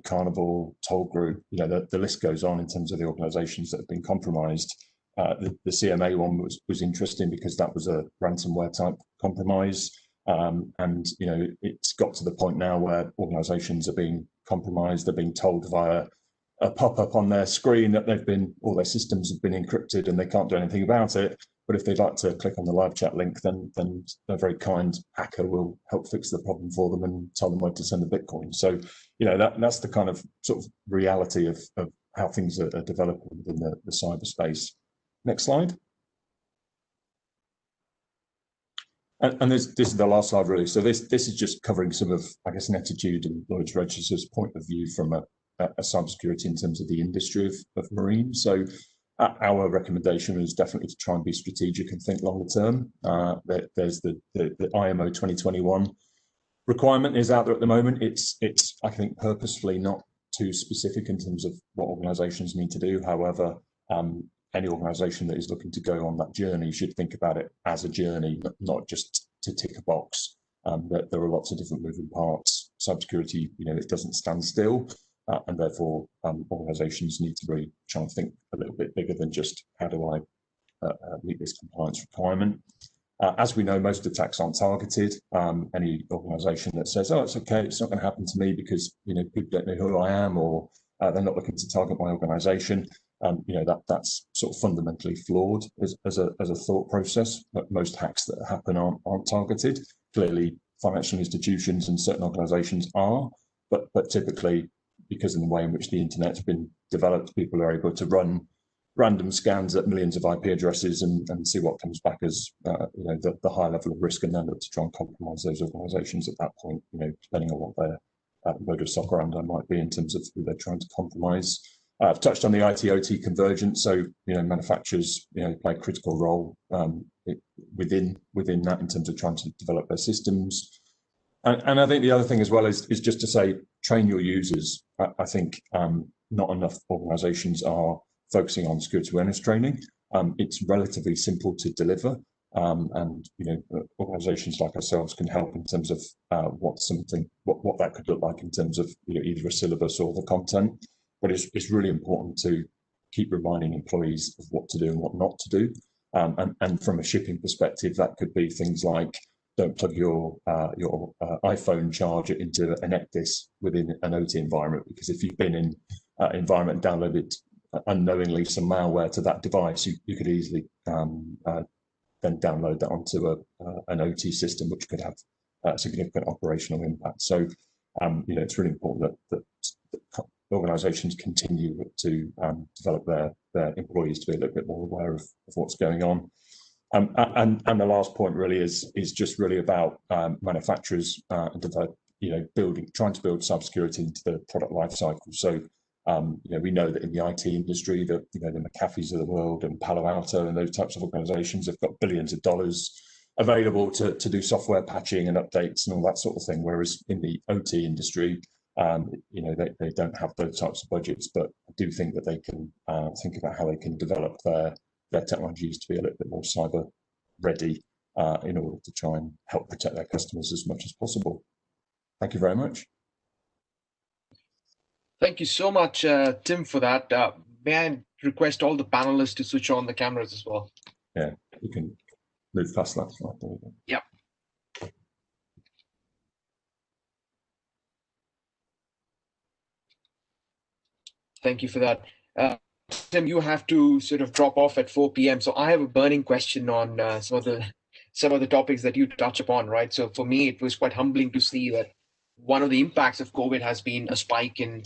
Carnival, Toll Group, the list goes on in terms of the organisations that have been compromised. The CMA one was interesting because that was a ransomware type compromise, and it's got to the point now where organisations are being compromised. They're being told via a pop-up on their screen that all their systems have been encrypted and they can't do anything about it. But if they'd like to click on the live chat link, then a very kind hacker will help fix the problem for them and tell them where to send the Bitcoin. So, that's the kind of sort of reality of how things are developing within the cyberspace. Next slide. And this is the last slide, really. So this is just covering some of, I guess, Nettitude and Lloyd's Register's point of view from a cybersecurity in terms of the industry of marine. So our recommendation is definitely to try and be strategic and think longer term. There's the IMO 2021 requirement is out there at the moment. It's I think purposefully not too specific in terms of what organisations need to do. However, any organisation that is looking to go on that journey should think about it as a journey, not just to tick a box. There are lots of different moving parts. Cybersecurity, it doesn't stand still. And therefore, organisations need to really try and think a little bit bigger than just how do I meet this compliance requirement. As we know, most attacks aren't targeted. Any organisation that says, "Oh, it's okay, it's not going to happen to me because people don't know who I am," or they're not looking to target my organisation, that's sort of fundamentally flawed as a thought process. But most hacks that happen aren't targeted. Clearly, financial institutions and certain organisations are, but typically, because of the way in which the internet's been developed, people are able to run random scans at millions of IP addresses and see what comes back as the high level of risk, and then look to try and compromise those organisations at that point, depending on what their modus operandi might be in terms of who they're trying to compromise. I've touched on the IT-OT convergence, so manufacturers play a critical role within that in terms of trying to develop their systems. And I think the other thing as well is just to say, train your users. I think not enough organisations are focusing on security awareness training. It's relatively simple to deliver, and organisations like ourselves can help in terms of what that could look like in terms of either a syllabus or the content. But it's really important to keep reminding employees of what to do and what not to do. And from a shipping perspective, that could be things like, don't plug your iPhone charger into an ECDIS within an OT environment, because if you've been in an environment and downloaded unknowingly some malware to that device, you could easily then download that onto an OT system, which could have significant operational impact. So it's really important that organisations continue to develop their employees to be a little bit more aware of what's going on. And the last point really is just really about manufacturers and trying to build cybersecurity into the product life cycle. So we know that in the IT industry that the McAfees of the world and Palo Alto and those types of organizations have got billions of dollars available to do software patching and updates and all that sort of thing, whereas in the OT industry they don't have those types of budgets. But I do think that they can think about how they can develop their technologies to be a little bit more cyber ready in order to try and help protect their customers as much as possible. Thank you very much. Thank you so much, Tim, for that. May I request all the panelists to switch on the cameras as well? Yeah, you can move past that slide. Yep. Thank you for that. Tim, you have to sort of drop off at 4 p.m. So I have a burning question on some of the topics that you touch upon, right? So for me, it was quite humbling to see that one of the impacts of COVID has been a spike in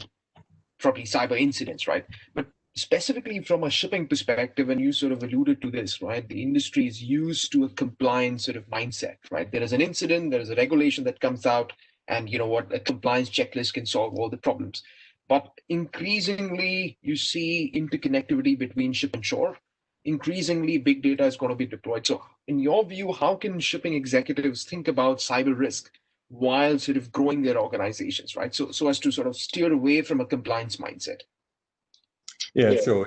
probably cyber incidents, right? But specifically from a shipping perspective, and you sort of alluded to this, right? The industry is used to a compliance sort of mindset, right? There is an incident, there is a regulation that comes out, and a compliance checklist can solve all the problems. But increasingly, you see interconnectivity between ship and shore. Increasingly, big data is going to be deployed. So in your view, how can shipping executives think about cyber risk while sort of growing their organizations, right? So as to sort of steer away from a compliance mindset. Yeah, sure.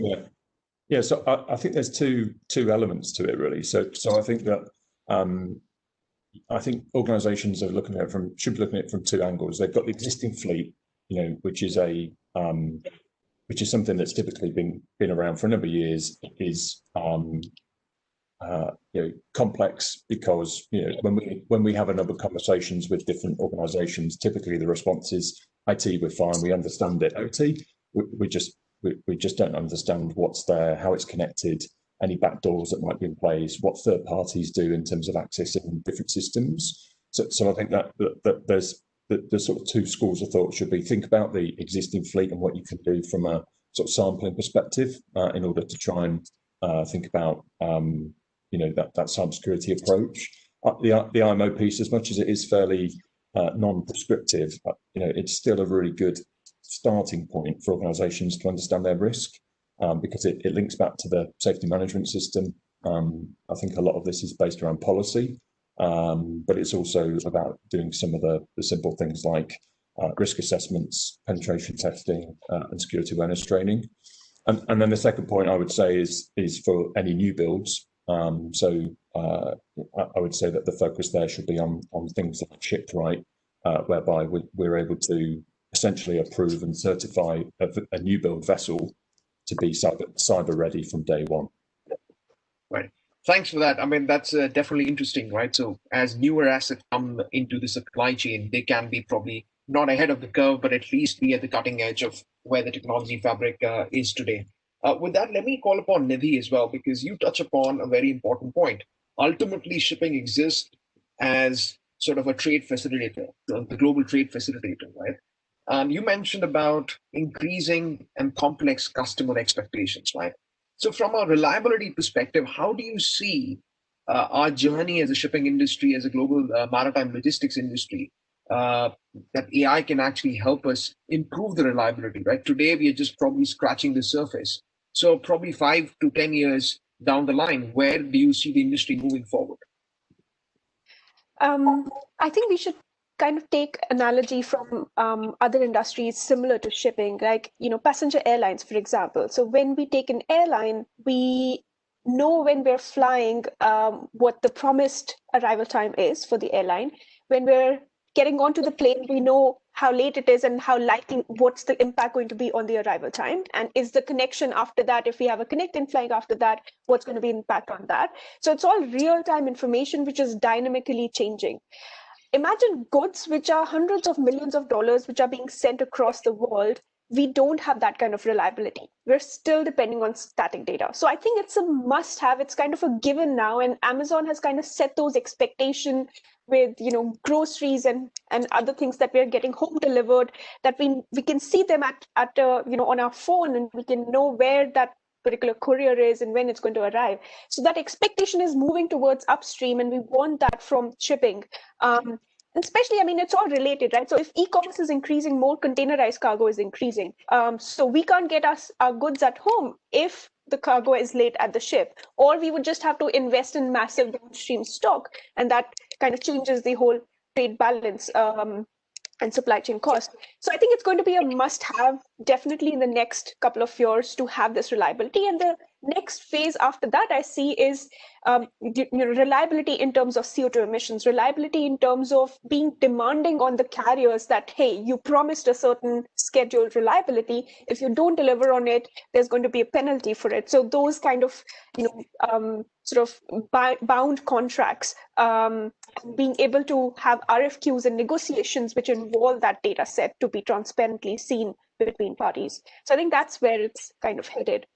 Yeah. So I think there's two elements to it really. So I think that I think organizations should be looking at it from two angles. They've got the existing fleet, which is something that's typically been around for a number of years. It is complex because when we have a number of conversations with different organizations, typically the response is IT, we're fine, we understand it. OT, we just don't understand what's there, how it's connected, any backdoors that might be in place, what third parties do in terms of accessing different systems. So I think that there's the sort of two schools of thought should be think about the existing fleet and what you can do from a sort of sampling perspective in order to try and think about that cybersecurity approach. The IMO piece, as much as it is fairly non-prescriptive, it's still a really good starting point for organisations to understand their risk because it links back to the safety management system. I think a lot of this is based around policy, but it's also about doing some of the simple things like risk assessments, penetration testing, and security awareness training. And then the second point I would say is for any new builds. So I would say that the focus there should be on things like shipwright, whereby we're able to essentially approve and certify a new build vessel to be cyber ready from day one. Right. Thanks for that. I mean, that's definitely interesting, right? So as newer assets come into the supply chain, they can be probably not ahead of the curve, but at least be at the cutting edge of where the technology fabric is today. With that, let me call upon Nidhi as well, because you touch upon a very important point. Ultimately, shipping exists as sort of a trade facilitator, the global trade facilitator, right? And you mentioned about increasing and complex customer expectations, right? So from a reliability perspective, how do you see our journey as a shipping industry, as a global maritime logistics industry, that AI can actually help us improve the reliability, right? Today, we are just probably scratching the surface. So probably 5 to 10 years down the line, where do you see the industry moving forward? I think we should kind of take analogy from other industries similar to shipping, like, passenger airlines, for example. So when we take an airline, we know when we're flying what the promised arrival time is for the airline. When we're getting onto the plane, we know how late it is and how likely, what's the impact going to be on the arrival time, and is the connection after that, if we have a connecting flight after that, what's going to be impact on that. So it's all real-time information which is dynamically changing. Imagine goods which are hundreds of millions of dollars which are being sent across the world. We don't have that kind of reliability. We're still depending on static data. So I think it's a must-have. It's kind of a given now, and Amazon has kind of set those expectations with groceries and other things that we're getting home delivered, that we can see them at on our phone, and we can know where that particular courier is and when it's going to arrive. So that expectation is moving towards upstream, and we want that from shipping. Especially, I mean, it's all related, right? So if e-commerce is increasing, more containerized cargo is increasing. So we can't get our goods at home if the cargo is late at the ship, or we would just have to invest in massive downstream stock, and that kind of changes the whole trade balance and supply chain cost. So I think it's going to be a must-have, definitely in the next couple of years, to have this reliability. And the next phase after that I see is reliability in terms of CO2 emissions, reliability in terms of being demanding on the carriers that, hey, you promised a certain scheduled reliability. If you don't deliver on it, there's going to be a penalty for it. So those kind of, sort of bound contracts, being able to have RFQs and negotiations which involve that data set to be transparently seen between parties. So I think that's where it's kind of headed.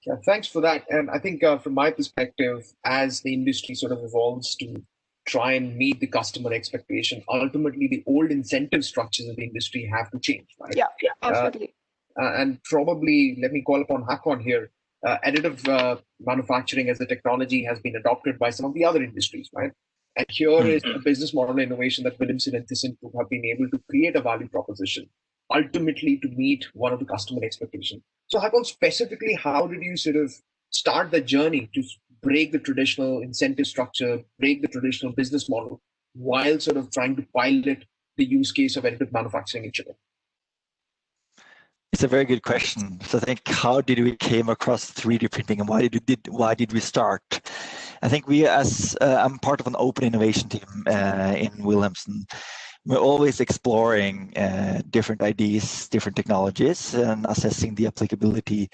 Yeah, thanks for that. And I think from my perspective, as the industry sort of evolves to try and meet the customer expectation, ultimately the old incentive structures of the industry have to change, right? Yeah, absolutely. And probably, let me call upon Hakon here, additive manufacturing as a technology has been adopted by some of the other industries, right? And here is a business model innovation that Williamson and ThyssenKrupp have been able to create a value proposition, ultimately to meet one of the customer expectations. So Hakon, specifically, how did you sort of start the journey to break the traditional incentive structure, break the traditional business model, while sort of trying to pilot the use case of additive manufacturing in Chile? It's a very good question. So I think, how did we came across 3D printing, and why did we start? I think we, as I'm part of an open innovation team in Wilhelmsen, we're always exploring different ideas, different technologies, and assessing the applicability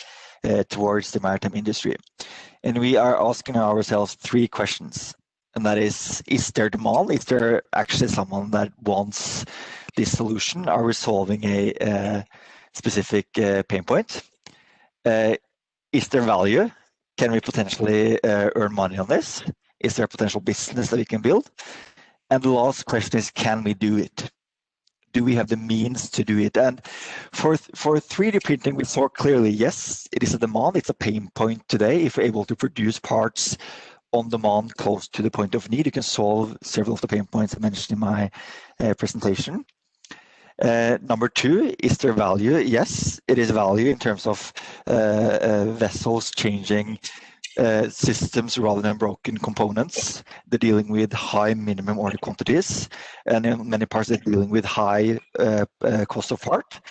towards the maritime industry. And we are asking ourselves 3 questions. And that is there demand? Is there actually someone that wants this solution? Are we solving a specific pain point? Is there value? Can we potentially earn money on this? Is there a potential business that we can build? And the last question is, can we do it? Do we have the means to do it? And for 3D printing, we saw clearly, yes, it is a demand. It's a pain point today. If we're able to produce parts on demand close to the point of need, you can solve several of the pain points I mentioned in my presentation. Number 2, is there value? Yes, it is value in terms of vessels changing systems rather than broken components. They're dealing with high minimum order quantities, and in many parts they're dealing with high cost of part.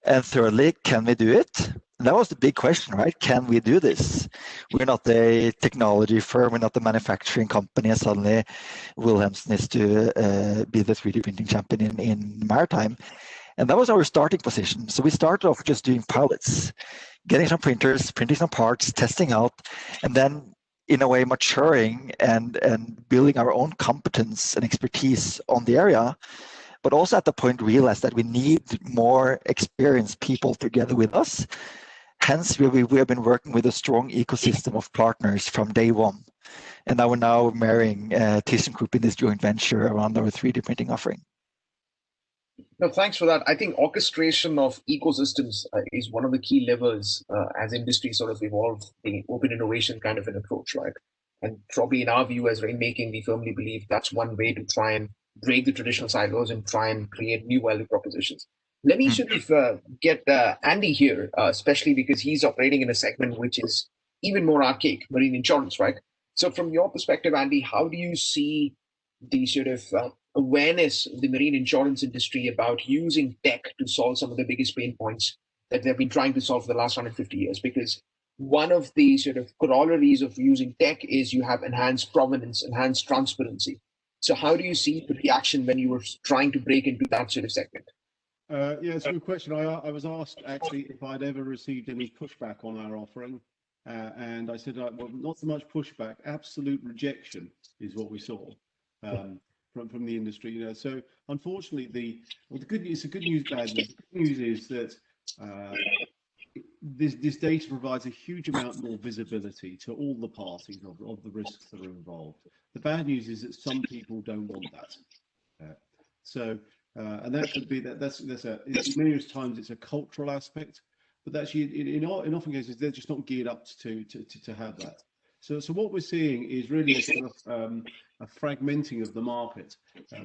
And thirdly, can we do it? And that was the big question, right? Can we do this? We're not a technology firm, we're not a manufacturing company, and suddenly Wilhelmsen is to be the 3D printing champion in maritime. And that was our starting position. So we started off just doing pilots, getting some printers, printing some parts, testing out, and then in a way maturing and building our own competence and expertise on the area. But also at the point realized that we need more experienced people together with us. Hence, we have been working with a strong ecosystem of partners from day one. And we're now marrying ThyssenKrupp in this joint venture around our 3D printing offering. No, thanks for that. I think orchestration of ecosystems is one of the key levers as industry sort of evolve the open innovation kind of an approach, right? And probably in our view as Rainmaking, we firmly believe that's one way to try and break the traditional silos and try and create new value propositions. Let me sort of get Andy here, especially because he's operating in a segment which is even more archaic, marine insurance, right? So from your perspective, Andy, how do you see the sort of awareness of the marine insurance industry about using tech to solve some of the biggest pain points that they've been trying to solve for the last 150 years? Because one of the sort of corollaries of using tech is you have enhanced provenance, enhanced transparency. So how do you see the reaction when you were trying to break into that sort of segment? Yeah, it's a good question. I was asked actually if I'd ever received any pushback on our offering, and I said, well, not so much pushback, absolute rejection is what we saw from the industry. You know, so unfortunately, the good news, the good news, bad news. The good news is that this data provides a huge amount more visibility to all the parties of the risks that are involved. The bad news is that some people don't want that. And that could be that's many times it's a cultural aspect. but actually in often cases they're just not geared up to have that. So what we're seeing is really a sort of a fragmenting of the market.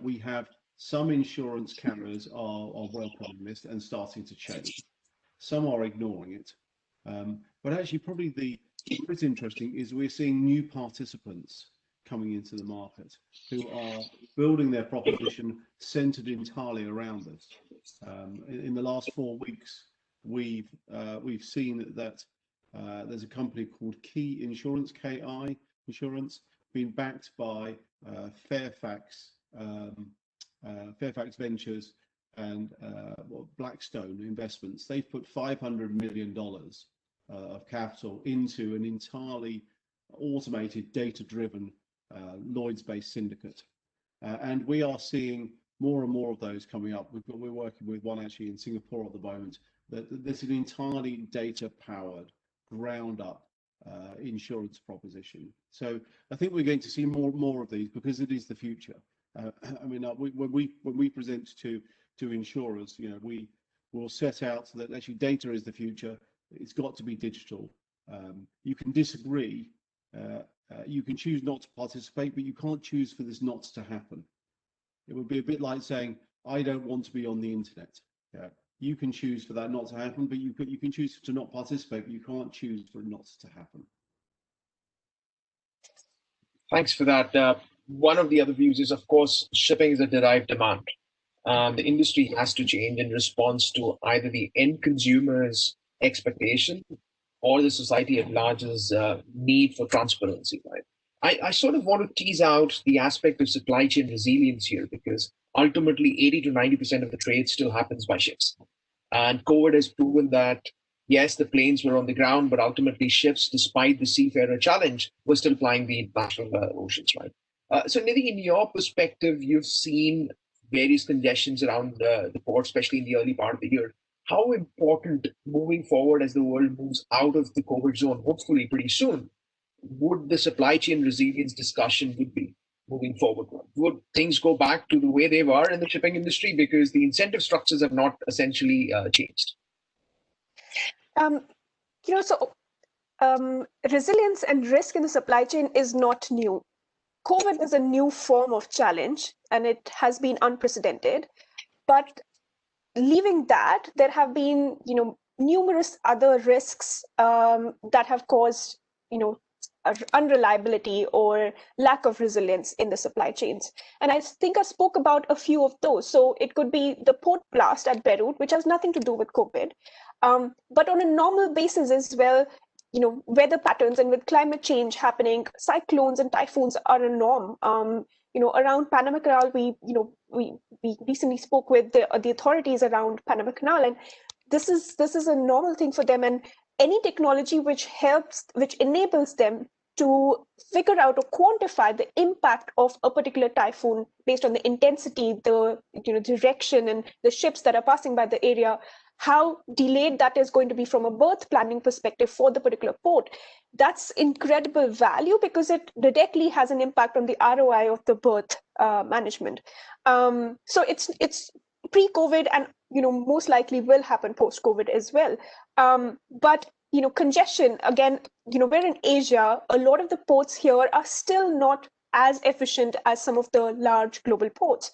We have some insurance carriers are welcoming this and starting to change. Some are ignoring it. But actually probably what's interesting is we're seeing new participants coming into the market who are building their proposition centered entirely around this. In the last 4 weeks, we've seen that there's a company called Key Insurance, KI Insurance, being backed by Fairfax Ventures and Blackstone Investments. They've put $500 million of capital into an entirely automated, data-driven Lloyd's-based syndicate, and we are seeing more and more of those coming up. We're working with one actually in Singapore at the moment. There's an entirely data-powered, ground-up insurance proposition. So I think we're going to see more of these because it is the future. I mean, when we present to insurers, you know, we will set out that actually data is the future. It's got to be digital. You can disagree. You can choose not to participate, but you can't choose for this not to happen. It would be a bit like saying, I don't want to be on the internet. Yeah. You can choose for that not to happen, but you can choose to not participate, but you can't choose for it not to happen. Thanks for that. One of the other views is, of course, shipping is a derived demand. The industry has to change in response to either the end consumer's expectation or the society at large's need for transparency. Right? I sort of want to tease out the aspect of supply chain resilience here, because ultimately 80 to 90% of the trade still happens by ships. And COVID has proven that, yes, the planes were on the ground, but ultimately ships, despite the seafarer challenge, were still flying the international oceans, right? So Nidhi, in your perspective, you've seen various congestions around the port, especially in the early part of the year. How important moving forward as the world moves out of the COVID zone, hopefully pretty soon, would the supply chain resilience discussion would be moving forward? Would things go back to the way they were in the shipping industry because the incentive structures have not essentially changed? Resilience and risk in the supply chain is not new. COVID is a new form of challenge, and it has been unprecedented. But leaving that, there have been, numerous other risks that have caused, unreliability or lack of resilience in the supply chains. And I think I spoke about a few of those. So it could be the port blast at Beirut, which has nothing to do with COVID. But on a normal basis as well, weather patterns, and with climate change happening, cyclones and typhoons are a norm. Around Panama Canal, we recently spoke with the authorities around Panama Canal, and this is a normal thing for them. And any technology which enables them to figure out or quantify the impact of a particular typhoon based on the intensity, the direction, and the ships that are passing by the area, how delayed that is going to be from a berth planning perspective for the particular port. That's incredible value because it directly has an impact on the ROI of the berth management. So it's pre-COVID, and most likely will happen post-COVID as well. But congestion, again, we're in Asia. A lot of the ports here are still not as efficient as some of the large global ports.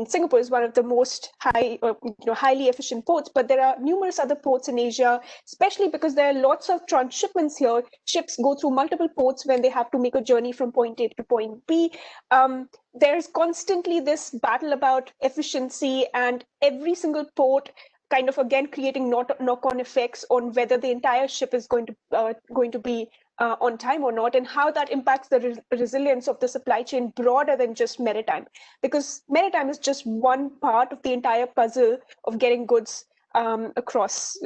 Singapore is one of the most highly efficient ports, but there are numerous other ports in Asia, especially because there are lots of transshipments here. Ships go through multiple ports when they have to make a journey from point A to point B. There's constantly this battle about efficiency, and every single port kind of, again, creating knock-on effects on whether the entire ship is going to be on time or not, and how that impacts the resilience of the supply chain broader than just maritime, because maritime is just one part of the entire puzzle of getting goods across,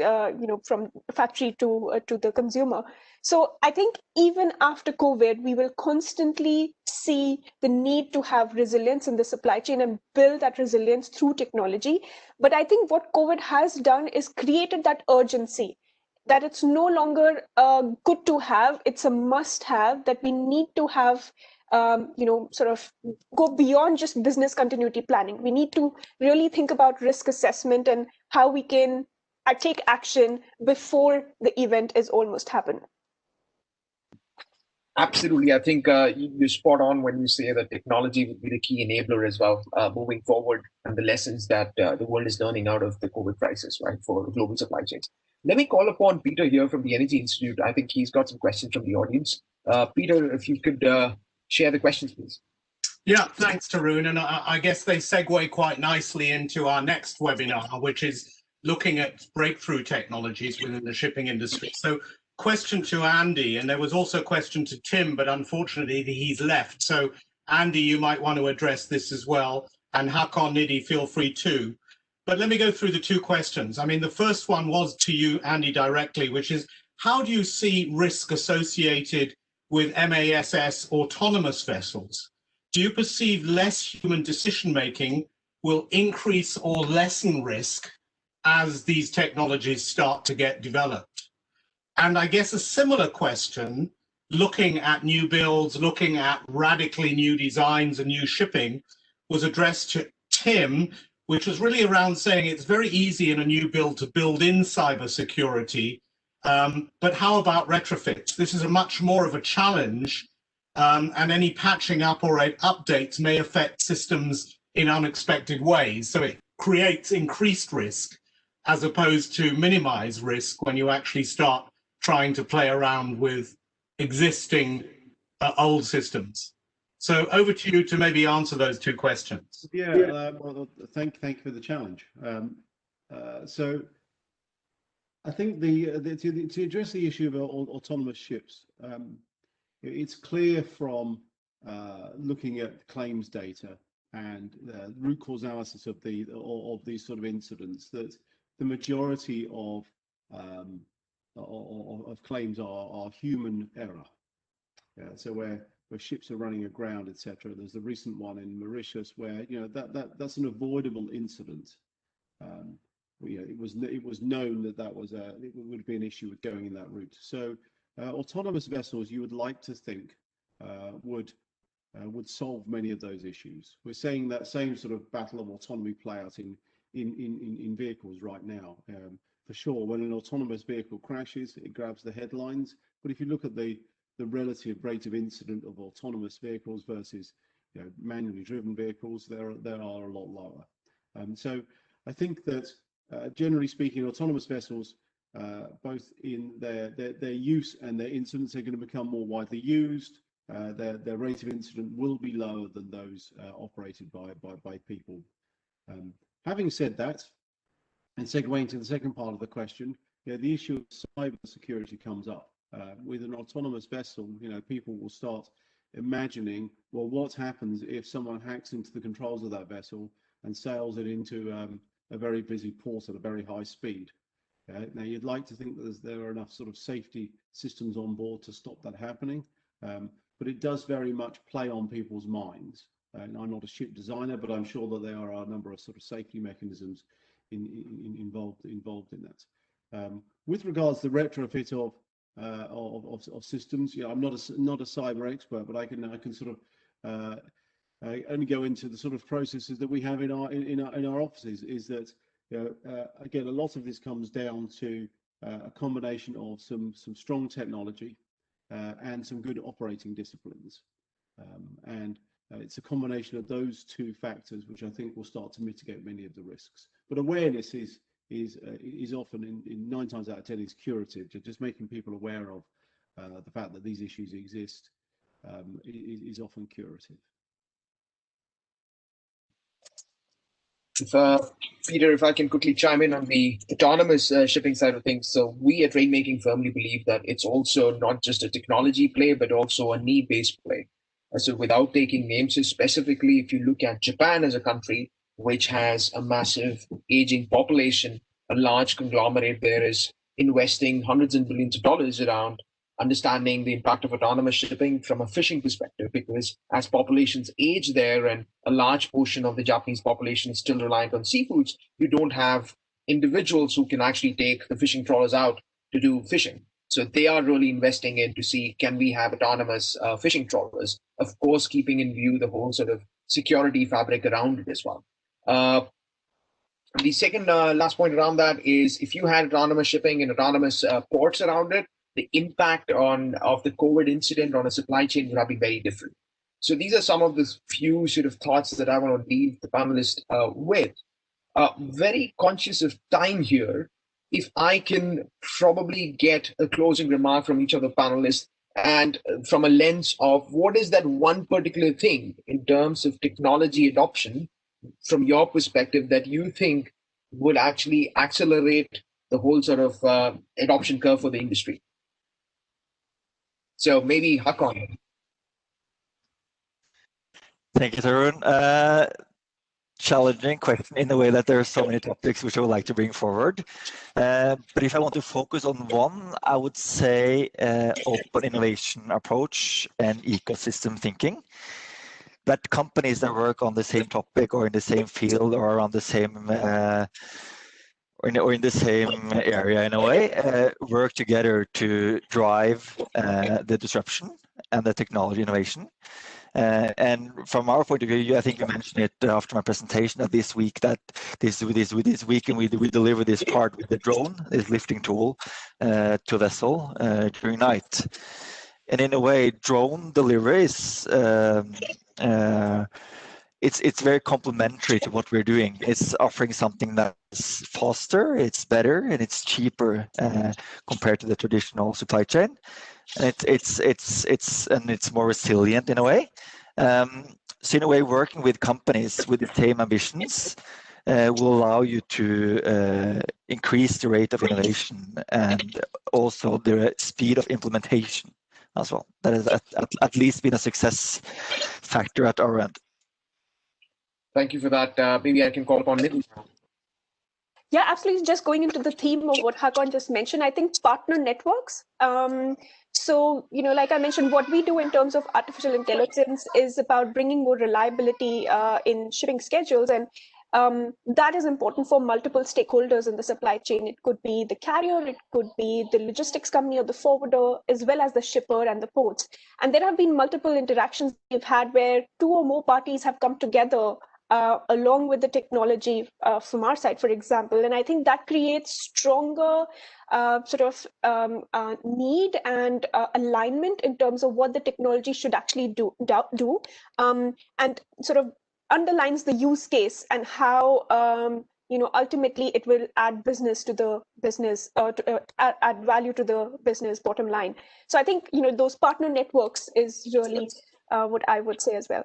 from factory to the consumer. So I think even after COVID, we will constantly see the need to have resilience in the supply chain and build that resilience through technology. But I think what COVID has done is created that urgency, that it's no longer good to have, it's a must have, that we need to have, sort of go beyond just business continuity planning. We need to really think about risk assessment and how we can take action before the event is almost happened? Absolutely. I think you're spot on when you say that technology would be the key enabler as well, moving forward, and the lessons that the world is learning out of the COVID crisis, right, for global supply chains. Let me call upon Peter here from the Energy Institute. I think he's got some questions from the audience. Peter, if you could share the questions, please. Yeah, thanks, Tarun. And I guess they segue quite nicely into our next webinar, which is looking at breakthrough technologies within the shipping industry. So question to Andy, and there was also a question to Tim, but unfortunately he's left. So Andy, you might want to address this as well, and Hakan Nidhi, feel free too. But let me go through the two questions. I mean, the first one was to you, Andy, directly, which is, how do you see risk associated with MASS autonomous vessels? Do you perceive less human decision-making will increase or lessen risk as these technologies start to get developed? And I guess a similar question, looking at new builds, looking at radically new designs and new shipping, was addressed to Tim, which was really around saying it's very easy in a new build to build in cybersecurity, but how about retrofits? This is a much more of a challenge, and any patching up or updates may affect systems in unexpected ways. So it creates increased risk as opposed to minimize risk when you actually start trying to play around with existing old systems. So over to you to maybe answer those two questions. Yeah, well, thank you for the challenge. So I think to address the issue of autonomous ships, it's clear from looking at claims data and root cause analysis of these sort of incidents that the majority of claims are human error. So where ships are running aground, etc. There's the recent one in Mauritius where that's an avoidable incident. It was known that it would be an issue with going in that route. So autonomous vessels, you would like to think, would solve many of those issues. We're seeing that same sort of battle of autonomy play out in vehicles right now. For sure, when an autonomous vehicle crashes, it grabs the headlines. But if you look at the relative rate of incident of autonomous vehicles versus manually driven vehicles, they are a lot lower. So I think that generally speaking, autonomous vessels, both in their use and their incidents, are going to become more widely used. Their rate of incident will be lower than those operated by people. Having said that, and segueing to the second part of the question, the issue of cyber security comes up. With an autonomous vessel, people will start imagining, well, what happens if someone hacks into the controls of that vessel and sails it into a very busy port at a very high speed? Now, you'd like to think that there are enough sort of safety systems on board to stop that happening, but it does very much play on people's minds. And I'm not a ship designer, but I'm sure that there are a number of sort of safety mechanisms involved in that. With regards to the retrofit of systems, I'm not a cyber expert, but I can sort of only go into the sort of processes that we have in our offices. Is that again, a lot of this comes down to a combination of some strong technology and some good operating disciplines, and it's a combination of those two factors which I think will start to mitigate many of the risks. But awareness is often, in 9 times out of 10, is curative. Just making people aware of the fact that these issues exist is often curative. Peter, if I can quickly chime in on the autonomous shipping side of things. So we at Rainmaking firmly believe that it's also not just a technology play, but also a need-based play. So without taking names, so specifically, if you look at Japan as a country, which has a massive aging population, a large conglomerate there is investing hundreds and billions of dollars around understanding the impact of autonomous shipping from a fishing perspective, because as populations age there and a large portion of the Japanese population is still reliant on seafoods, you don't have individuals who can actually take the fishing trawlers out to do fishing. So they are really investing in to see, can we have autonomous fishing trawlers? Of course, keeping in view the whole sort of security fabric around it as well. The second last point around that is if you had autonomous shipping and autonomous ports around it, the impact of the COVID incident on a supply chain would have been very different. So these are some of the few sort of thoughts that I want to leave the panelists with. Very conscious of time here. If I can probably get a closing remark from each of the panelists and from a lens of what is that one particular thing in terms of technology adoption from your perspective that you think would actually accelerate the whole sort of adoption curve for the industry. So maybe Hakan. Thank you, Tarun. Challenging question in the way that there are so many topics which I would like to bring forward. But if I want to focus on one, I would say open innovation approach and ecosystem thinking. That companies that work on the same topic or in the same field or on the same or in the same area in a way, work together to drive the disruption and the technology innovation. And from our point of view, I think you mentioned it after my presentation that this week this weekend we deliver this part with the drone, this lifting tool, to a vessel during night. And in a way, drone delivery is it's very complementary to what we're doing. It's offering something that's faster, it's better, and it's cheaper compared to the traditional supply chain. And it's more resilient in a way. So in a way, working with companies with the same ambitions will allow you to increase the rate of innovation and also the speed of implementation as well. That has at least been a success factor at our end. Thank you for that. Maybe I can call upon Nitin. Yeah, absolutely. Just going into the theme of what Hakan just mentioned, I think partner networks. So, like I mentioned, what we do in terms of artificial intelligence is about bringing more reliability in shipping schedules. And that is important for multiple stakeholders in the supply chain. It could be the carrier, it could be the logistics company or the forwarder, as well as the shipper and the ports. And there have been multiple interactions we've had where two or more parties have come together along with the technology from our side, for example. And I think that creates stronger need and alignment in terms of what the technology should actually do and sort of underlines the use case and how ultimately it will add business to the business add value to the business bottom line. So I think those partner networks is really what I would say as well.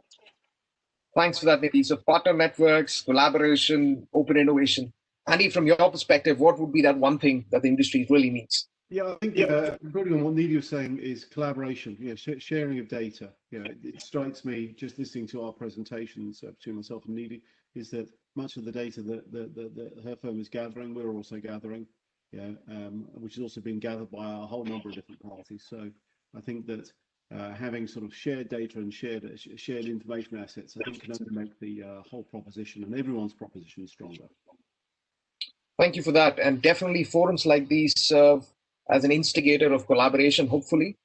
Thanks for that, Nidhi. So partner networks, collaboration, open innovation. Andy, from your perspective, what would be that one thing that the industry really needs? Yeah, I think building on what Nidhi was saying is collaboration, sharing of data. It strikes me just listening to our presentations between myself and Nidhi is that much of the data that her firm is gathering, we're also gathering, which is also being gathered by a whole number of different parties. So I think that having sort of shared data and shared information assets, I think can only make the whole proposition and everyone's proposition stronger. Thank you for that. And definitely forums like these serve as an instigator of collaboration, hopefully.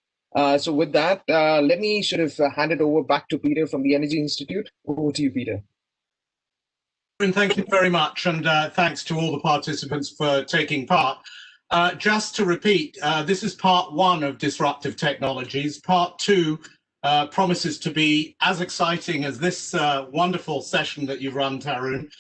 So with that, let me sort of hand it over back to Peter from the Energy Institute. Over to you, Peter. Thank you very much. And thanks to all the participants for taking part. Just to repeat, this is part one of Disruptive Technologies. Part two promises to be as exciting as this wonderful session that you've run, Tarun,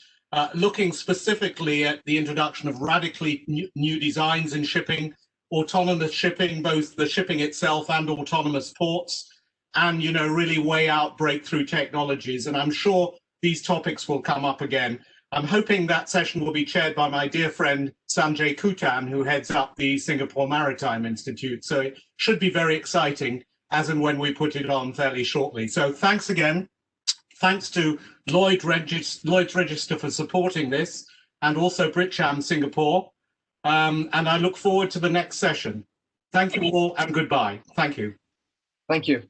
looking specifically at the introduction of radically new designs in shipping, autonomous shipping, both the shipping itself and autonomous ports, and really weigh out breakthrough technologies. And I'm sure these topics will come up again. I'm hoping that session will be chaired by my dear friend Sanjay Kutan, who heads up the Singapore Maritime Institute. So it should be very exciting as and when we put it on fairly shortly. So thanks again. Thanks to Lloyd's Register for supporting this, and also Britcham Singapore. And I look forward to the next session. Thank you all and goodbye. Thank you. Thank you.